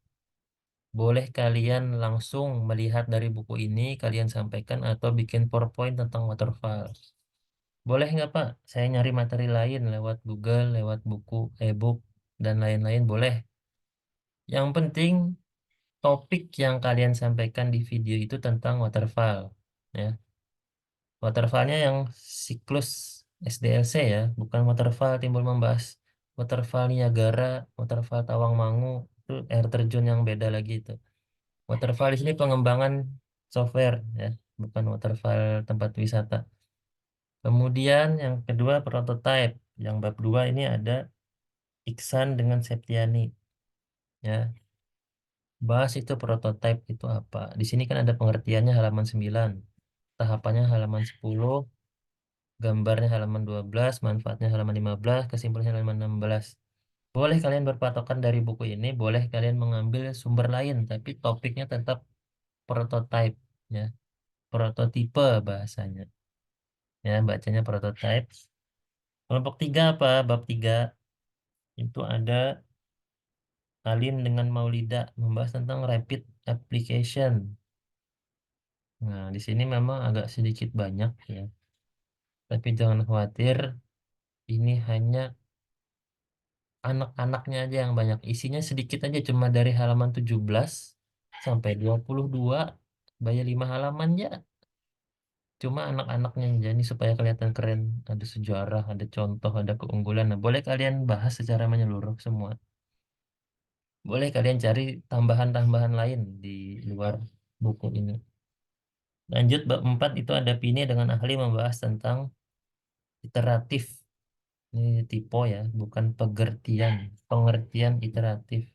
Boleh kalian langsung melihat dari buku ini, kalian sampaikan atau bikin PowerPoint tentang waterfall. Boleh nggak, Pak? Saya nyari materi lain lewat Google, lewat buku, e-book, dan lain-lain boleh. Yang penting topik yang kalian sampaikan di video itu tentang waterfall. Ya, waterfallnya yang siklus SDLC ya, bukan waterfall timbul membahas waterfall Niagara, waterfall Tawangmangu, itu air terjun yang beda lagi itu. Waterfall di sini pengembangan software ya, bukan waterfall tempat wisata. Kemudian yang kedua prototype. Yang bab 2 ini ada Iksan dengan Septiani. Ya, bahas itu prototype itu apa. Di sini kan ada pengertiannya halaman 9. Tahapannya halaman 10. Gambarnya halaman 12. Manfaatnya halaman 15. Kesimpulannya halaman 16. Boleh kalian berpatokan dari buku ini. Boleh kalian mengambil sumber lain. Tapi topiknya tetap prototype. Ya, prototipe bahasanya. Ya, bacanya prototype. Kelompok 3 apa? Bab 3 itu ada Alim dengan Maulida membahas tentang rapid application. Nah, di sini memang agak sedikit banyak ya. Tapi jangan khawatir, ini hanya anak-anaknya aja yang banyak. Isinya sedikit aja, cuma dari halaman 17 sampai 22, bayar 5 halaman ya. Cuma anak-anaknya aja ini supaya kelihatan keren. Ada sejarah, ada contoh, ada keunggulan. Nah, boleh kalian bahas secara menyeluruh semua. Boleh kalian cari tambahan-tambahan lain di luar buku ini. Lanjut bab 4 itu ada Pini dengan ahli membahas tentang iteratif. Ini tipe ya, bukan pengertian. Pengertian iteratif.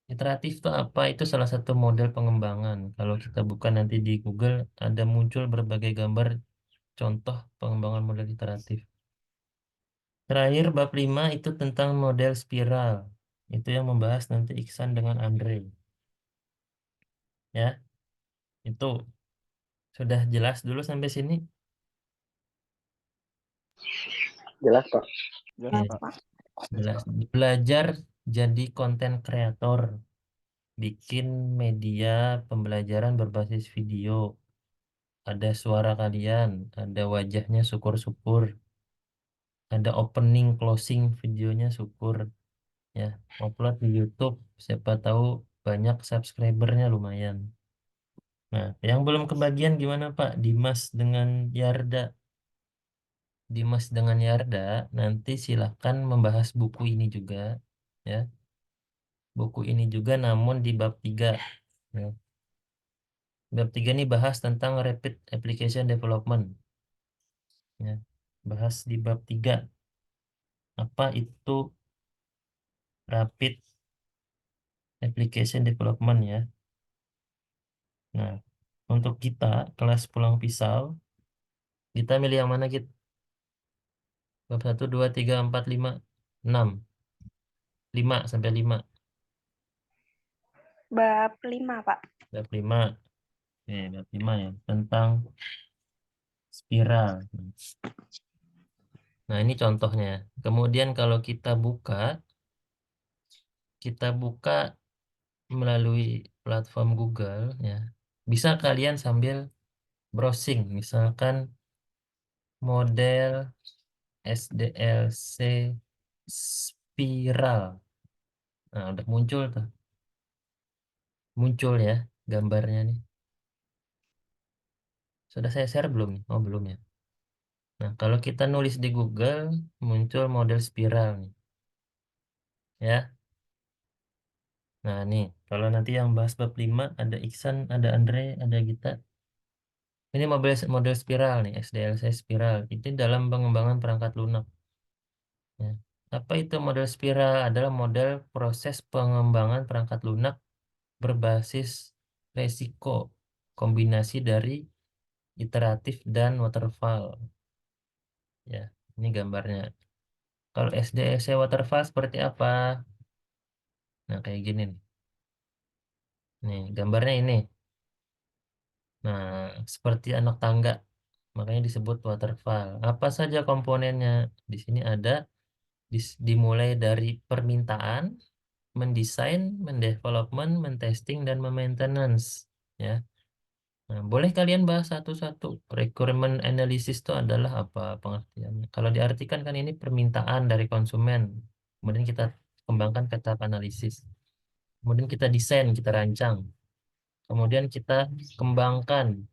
Iteratif itu apa? Itu salah satu model pengembangan. Kalau kita buka nanti di Google, ada muncul berbagai gambar contoh pengembangan model iteratif. Terakhir, bab 5 itu tentang model spiral. Itu yang membahas nanti Iksan dengan Andre. Ya, itu sudah jelas dulu sampai sini. Jelas, Pak. Jelas, Oke, Pak. jelas. Belajar jadi konten kreator. Bikin media pembelajaran berbasis video. Ada suara kalian, ada wajahnya syukur-syukur. Ada opening, closing videonya syukur. Ya, upload di YouTube. Siapa tahu banyak subscribernya lumayan. Nah, yang belum kebagian gimana Pak? Dimas dengan Yarda. Dimas dengan Yarda nanti silahkan membahas buku ini juga. Ya, buku ini juga namun di bab 3. Ya. Bab 3 ini bahas tentang Rapid Application Development. Ya, bahas di bab 3. Apa itu Rapid Application Development ya. Nah, untuk kita kelas Pulang Pisau, kita milih yang mana kita? Bab 1, 2, 3, 4, 5, 6. 5 sampai 5. Bab 5, Pak. Bab 5. Oke, bab 5 ya, tentang spiral. Nah, ini contohnya. Kemudian kalau kita buka melalui platform Google ya. Bisa kalian sambil browsing, misalkan model SDLC spiral. Nah, udah muncul tuh. Muncul ya gambarnya nih. Sudah saya share belum nih? Oh, belum ya. Nah, kalau kita nulis di Google, muncul model spiral nih. Ya. Nah, nih, kalau nanti yang bahas bab 5, ada Iksan, ada Andre, ada Gita. Ini model spiral nih, SDLC spiral. Itu dalam pengembangan perangkat lunak. Ya. Apa itu model spiral? Adalah model proses pengembangan perangkat lunak berbasis resiko, kombinasi dari iteratif dan waterfall. Ya, ini gambarnya. Kalau SDLC waterfall seperti apa? Nah, kayak gini nih. Nih, gambarnya ini. Nah, seperti anak tangga. Makanya disebut waterfall. Apa saja komponennya? Di sini ada dimulai dari permintaan, mendesain, mendevelopment, mentesting, dan memaintenance. Ya. Nah, boleh kalian bahas satu-satu. Requirement analysis itu adalah apa pengertiannya? Kalau diartikan kan ini permintaan dari konsumen. Kemudian kita kembangkan ke tahap analisis. Kemudian kita desain, kita rancang. Kemudian kita kembangkan.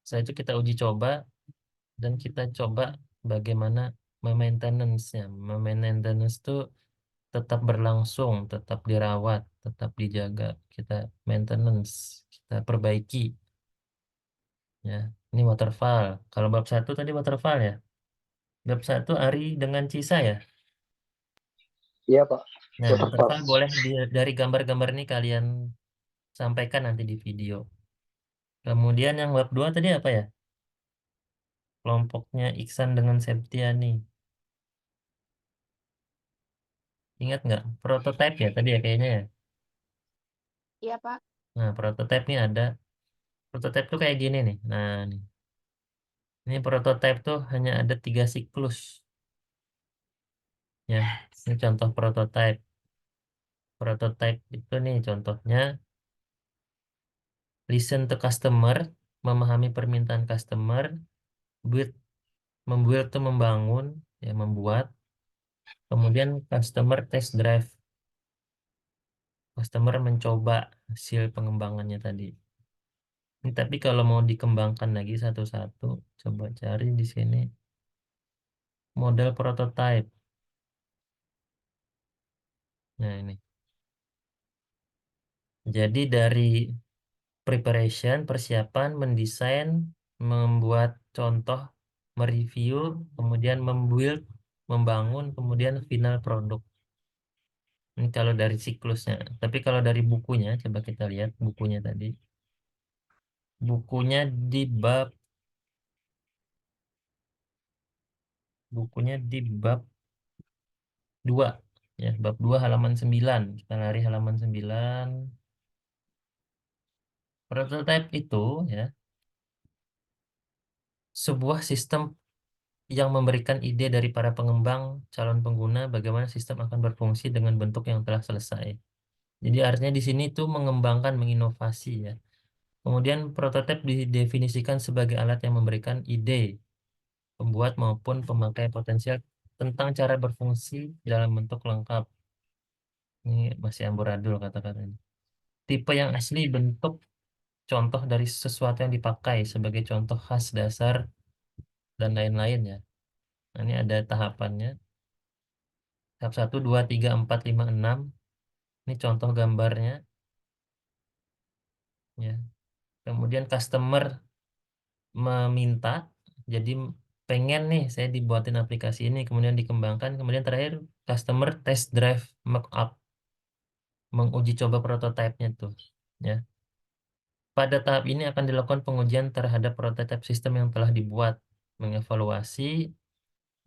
Setelah itu kita uji coba dan kita coba bagaimana memaintenance-nya. Memaintenance itu tetap berlangsung, tetap dirawat, tetap dijaga. Kita maintenance, kita perbaiki. Ya, ini waterfall. Kalau bab 1 tadi waterfall ya. Bab 1 Ari dengan Cisa ya. Iya Pak, Nah, waterfall. waterfall boleh dari gambar-gambar ini kalian sampaikan nanti di video. Kemudian yang bab 2 tadi apa ya? Kelompoknya Iksan dengan Septiani. Ingat nggak? Prototype ya tadi ya kayaknya ya. Iya, Pak. Nah, prototype nih ada. Prototype tuh kayak gini nih. Nah, nih. Ini prototype tuh hanya ada 3 siklus. Ya, ini contoh prototype. Prototype itu nih contohnya listen to customer, memahami permintaan customer, build, membuild itu membangun, ya membuat. Kemudian customer test drive, customer mencoba hasil pengembangannya tadi. Ini tapi kalau mau dikembangkan lagi satu-satu, coba cari di sini model prototype. Nah ini. Jadi dari preparation, persiapan, mendesain, membuat contoh, mereview, kemudian membuild, membangun, kemudian final produk. Ini kalau dari siklusnya. Tapi kalau dari bukunya, coba kita lihat bukunya tadi. Bukunya di bab 2. Ya, bab 2 halaman 9. Kita lari halaman 9. Prototype itu ya sebuah sistem yang memberikan ide dari para pengembang calon pengguna bagaimana sistem akan berfungsi dengan bentuk yang telah selesai. Jadi artinya di sini itu mengembangkan, menginovasi ya. Kemudian prototipe didefinisikan sebagai alat yang memberikan ide pembuat maupun pemakai potensial tentang cara berfungsi dalam bentuk lengkap. Ini masih amburadul kata-katanya. Tipe yang asli bentuk contoh dari sesuatu yang dipakai sebagai contoh khas dasar dan lain-lain ya. Nah, ini ada tahapannya. Tahap 1, 2, 3, 4, 5, 6. Ini contoh gambarnya ya. Kemudian customer meminta, jadi pengen nih saya dibuatin aplikasi ini, kemudian dikembangkan, kemudian terakhir customer test drive mock-up, menguji coba prototipenya tuh ya. Pada tahap ini akan dilakukan pengujian terhadap prototipe sistem yang telah dibuat, mengevaluasi,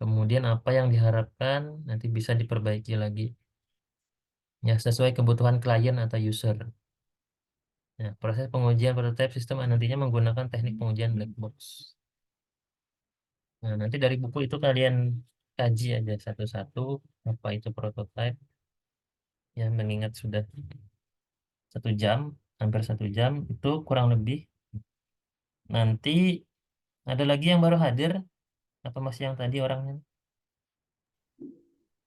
kemudian apa yang diharapkan nanti bisa diperbaiki lagi ya sesuai kebutuhan klien atau user. Nah, proses pengujian prototipe sistem nantinya menggunakan teknik pengujian black box. Nah, nanti dari buku itu kalian kaji aja satu-satu apa itu prototipe. Ya, mengingat sudah 1 jam, hampir 1 jam itu kurang lebih. Nanti ada lagi yang baru hadir apa masih yang tadi orangnya?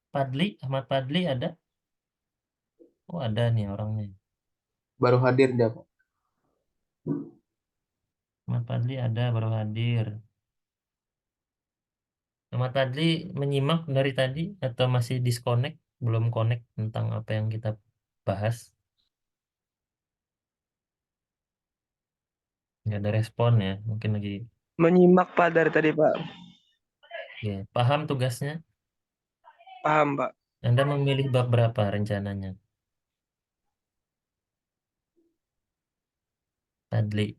Padli, Ahmad Padli ada? Oh, ada nih orangnya. Baru hadir dia, Pak. Ahmad Padli ada baru hadir. Ahmad Padli menyimak dari tadi atau masih disconnect, belum connect tentang apa yang kita bahas? Nggak ada respon ya, mungkin lagi. Menyimak Pak dari tadi Pak. Ya, paham tugasnya? Paham Pak. Anda memilih bab berapa rencananya? Padli,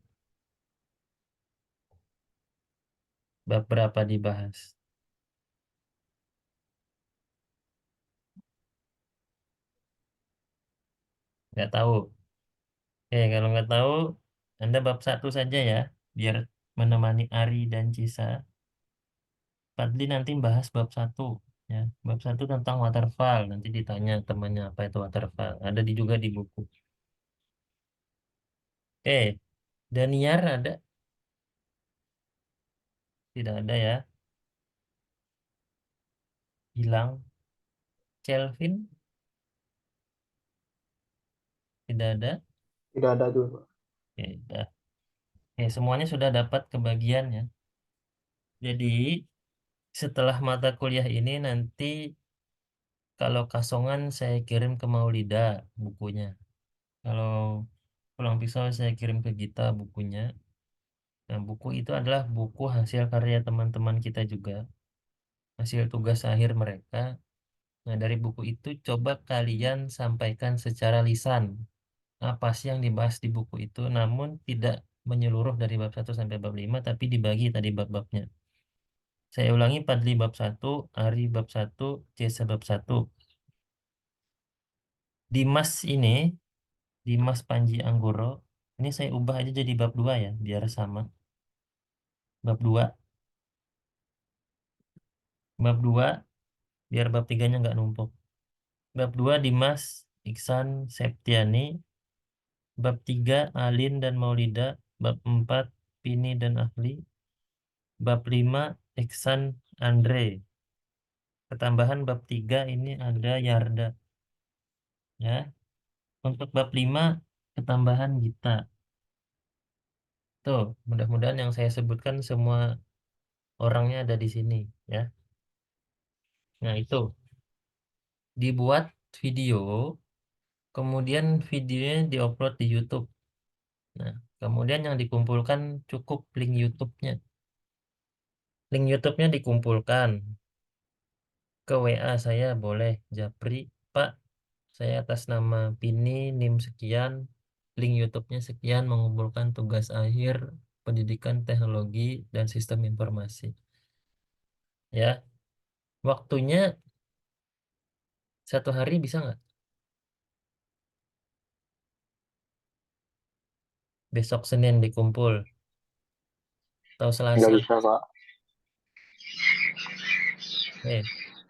bab berapa dibahas? Nggak tahu. Kalau nggak tahu, Anda bab 1 saja ya, biar menemani Ari dan Cisa. Padli nanti bahas bab 1 ya. Bab 1 tentang waterfall. Nanti ditanya temannya apa itu waterfall. Ada juga di buku. Daniar ada? Tidak ada ya. Hilang. Kelvin tidak ada. Tidak ada juga, Pak. Dah. Semuanya sudah dapat kebagian ya. Jadi setelah mata kuliah ini nanti kalau kasongan saya kirim ke Maulida bukunya. Kalau pulang pisau saya kirim ke Gita bukunya. Nah, buku itu adalah buku hasil karya teman-teman kita juga, hasil tugas akhir mereka. Nah, dari buku itu coba kalian sampaikan secara lisan apa sih yang dibahas di buku itu, namun tidak menyeluruh dari bab 1 sampai bab 5, tapi dibagi tadi bab-babnya. Saya ulangi, Padli bab 1, Ari bab 1, Cesa bab 1. Dimas ini, Dimas Panji Anggoro, ini saya ubah aja jadi bab 2 ya, biar sama. Bab 2, bab 2, biar bab 3-nya nggak numpuk. Bab 2 Dimas Iksan Septiani. Bab 3 Alin dan Maulida. Bab 4 Pini dan Ahli. Bab 5 Iksan Andre. Ketambahan bab 3 ini ada Yarda. Ya. Untuk bab 5 ketambahan Gita. Tuh, mudah-mudahan yang saya sebutkan semua orangnya ada di sini ya. Nah, itu dibuat video, kemudian videonya diupload di YouTube. Nah, kemudian yang dikumpulkan cukup link YouTube-nya. Link YouTube-nya dikumpulkan ke WA saya boleh, Japri, Pak, saya atas nama Pini, NIM sekian, link YouTube-nya sekian, mengumpulkan tugas akhir pendidikan teknologi dan sistem informasi. Ya, waktunya 1 hari bisa nggak? Besok Senin dikumpul atau Selasa? Nggak bisa, Pak. Eh,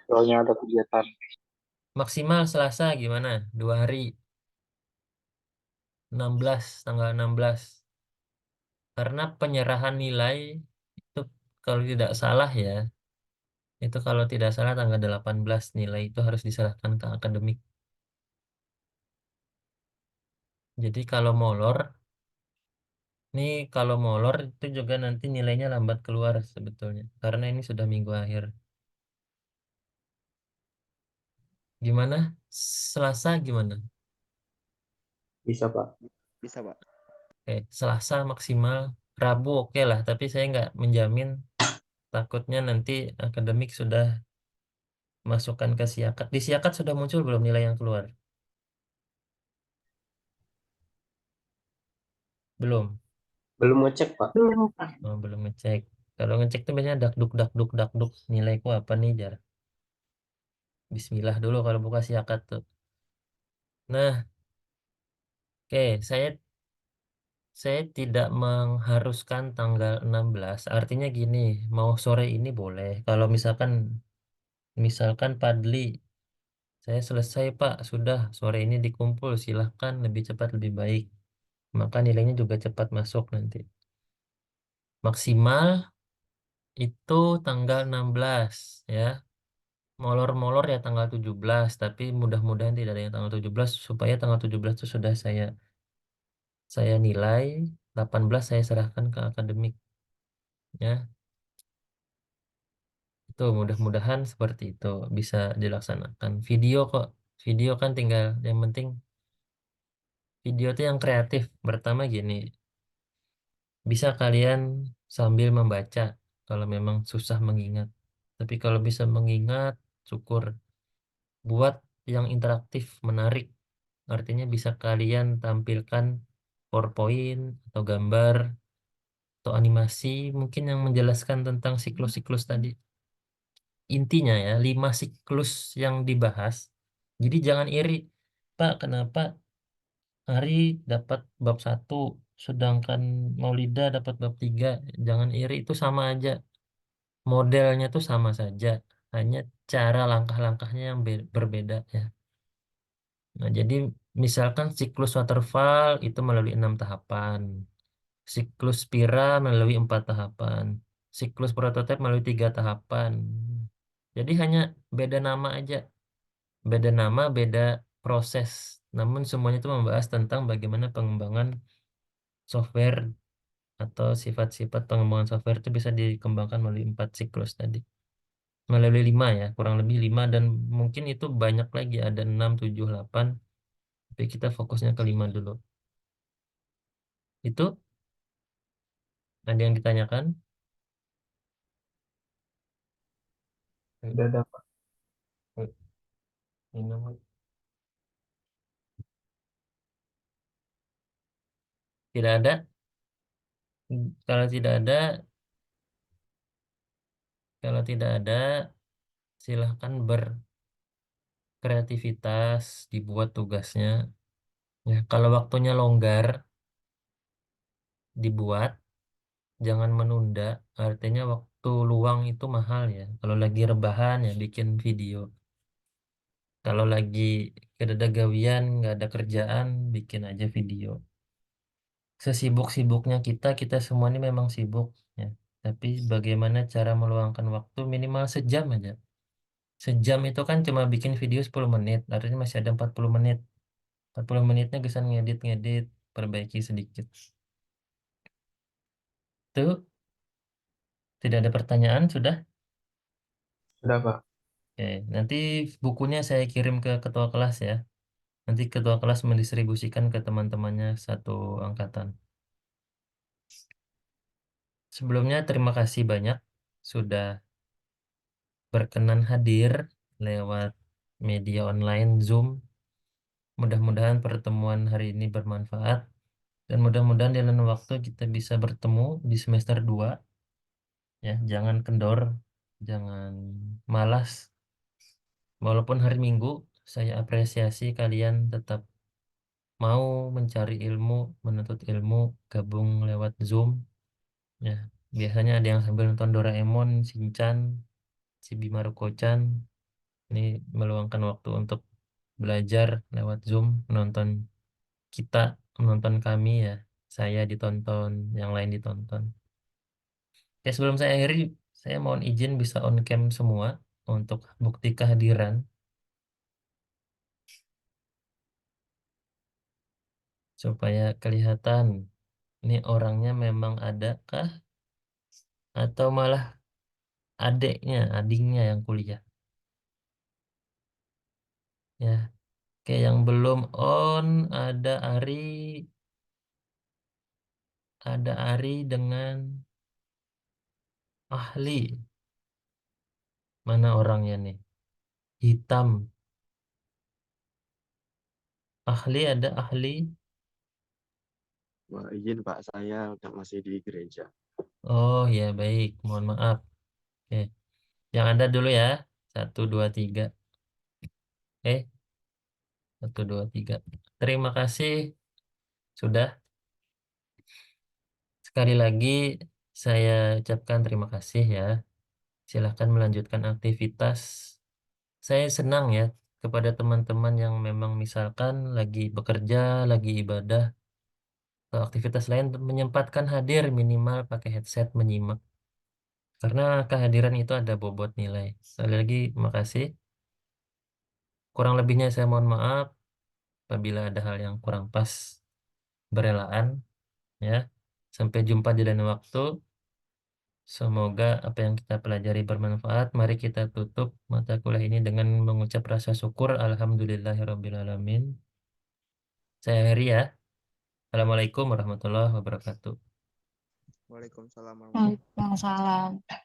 Soalnya ada kegiatan. Maksimal Selasa gimana? 2 hari, 16, tanggal 16. Karena penyerahan nilai itu kalau tidak salah ya, itu kalau tidak salah tanggal 18 nilai itu harus diserahkan ke akademik. Jadi kalau molor itu juga nanti nilainya lambat keluar sebetulnya. Karena ini sudah minggu akhir. Gimana? Selasa gimana? Bisa, Pak. Bisa Pak. Selasa maksimal. Rabu oke lah, tapi saya nggak menjamin, takutnya nanti akademik sudah masukkan ke siakat. Di siakat sudah muncul belum nilai yang keluar? Belum. Belum ngecek, Pak. Oh, belum ngecek. Kalau ngecek tuh biasanya dakduk dakduk nilaiku apa nih jar. Bismillah dulu kalau buka siakat tuh. Nah, saya Saya tidak mengharuskan tanggal 16. Artinya gini, mau sore ini boleh. Kalau misalkan Padli, saya selesai Pak, sudah sore ini dikumpul, silahkan lebih cepat lebih baik. Maka nilainya juga cepat masuk nanti. Maksimal itu tanggal 16 ya. Molor-molor ya tanggal 17, tapi mudah-mudahan tidak ada yang tanggal 17 supaya tanggal 17 itu sudah saya nilai, 18 saya serahkan ke akademik ya. Itu mudah-mudahan seperti itu bisa dilaksanakan. Video kok, video kan tinggal yang penting video itu yang kreatif. Pertama gini, bisa kalian sambil membaca kalau memang susah mengingat. Tapi kalau bisa mengingat, syukur. Buat yang interaktif, menarik. Artinya bisa kalian tampilkan PowerPoint atau gambar atau animasi mungkin yang menjelaskan tentang siklus-siklus tadi. Intinya ya, 5 siklus yang dibahas. Jadi jangan iri. Pak, kenapa Ari dapat bab 1, sedangkan Maulida dapat bab 3? Jangan iri, itu sama aja. Modelnya tuh sama saja. Hanya cara langkah-langkahnya yang berbeda ya. Nah, jadi misalkan siklus waterfall itu melalui 6 tahapan. Siklus spiral melalui 4 tahapan. Siklus prototipe melalui 3 tahapan. Jadi hanya beda nama aja. Beda nama, beda proses. Namun semuanya itu membahas tentang bagaimana pengembangan software atau sifat-sifat pengembangan software itu bisa dikembangkan melalui 4 siklus tadi. Melalui 5 ya, kurang lebih 5 dan mungkin itu banyak lagi, ada 6, 7, 8. Tapi kita fokusnya ke 5 dulu. Itu ada yang ditanyakan? Sudah ada, Pak. Tidak ada? Kalau tidak ada, kalau tidak ada, silahkan berkreativitas, dibuat tugasnya. Ya, kalau waktunya longgar, dibuat, jangan menunda. Artinya waktu luang itu mahal ya. Kalau lagi rebahan ya bikin video. Kalau lagi kededagawian, nggak ada kerjaan, bikin aja video. Sesibuk-sibuknya kita semua ini memang sibuk ya. Tapi bagaimana cara meluangkan waktu minimal sejam aja. Sejam itu kan cuma bikin video 10 menit, artinya masih ada 40 menit. 40 menitnya bisa ngedit-ngedit, perbaiki sedikit. Tuh, tidak ada pertanyaan, sudah? Sudah, Pak. Oke, nanti bukunya saya kirim ke ketua kelas ya. Nanti ketua kelas mendistribusikan ke teman-temannya satu angkatan. Sebelumnya terima kasih banyak sudah berkenan hadir lewat media online Zoom. Mudah-mudahan pertemuan hari ini bermanfaat dan mudah-mudahan di lain waktu kita bisa bertemu di semester 2 ya. Jangan kendor, jangan malas. Walaupun hari Minggu, saya apresiasi kalian tetap mau mencari ilmu, menuntut ilmu, gabung lewat Zoom ya. Biasanya ada yang sambil nonton Doraemon, Shinchan, Chibi Maruko-chan. Ini meluangkan waktu untuk belajar lewat Zoom, menonton kita, menonton kami ya. Saya ditonton, yang lain ditonton. Ya, sebelum saya akhiri, saya mohon izin bisa on cam semua untuk bukti kehadiran supaya kelihatan ini orangnya memang ada kah atau malah adiknya yang kuliah. Ya, oke, yang belum on ada Ari dengan Ahli. Mana orangnya nih? Hitam. Ahli, ada Ahli. Wah, izin Pak, saya masih di gereja. Oh ya, baik, mohon maaf. Oke, yang ada dulu ya. 1, 2, 3. Eh, 1, 2, 3. Terima kasih sudah Sekali lagi saya ucapkan terima kasih ya. Silahkan melanjutkan aktivitas. Saya senang ya kepada teman-teman yang memang misalkan lagi bekerja, lagi ibadah, atau aktivitas lain menyempatkan hadir minimal pakai headset menyimak. Karena kehadiran itu ada bobot nilai. Sekali lagi makasih. Kurang lebihnya saya mohon maaf apabila ada hal yang kurang pas berelaan ya. Sampai jumpa di lain waktu. Semoga apa yang kita pelajari bermanfaat. Mari kita tutup mata kuliah ini dengan mengucap rasa syukur. Alhamdulillahirrabbilalamin. Saya Heri ya. Assalamualaikum warahmatullahi wabarakatuh. Waalaikumsalam warahmatullahi wabarakatuh. Waalaikumsalam.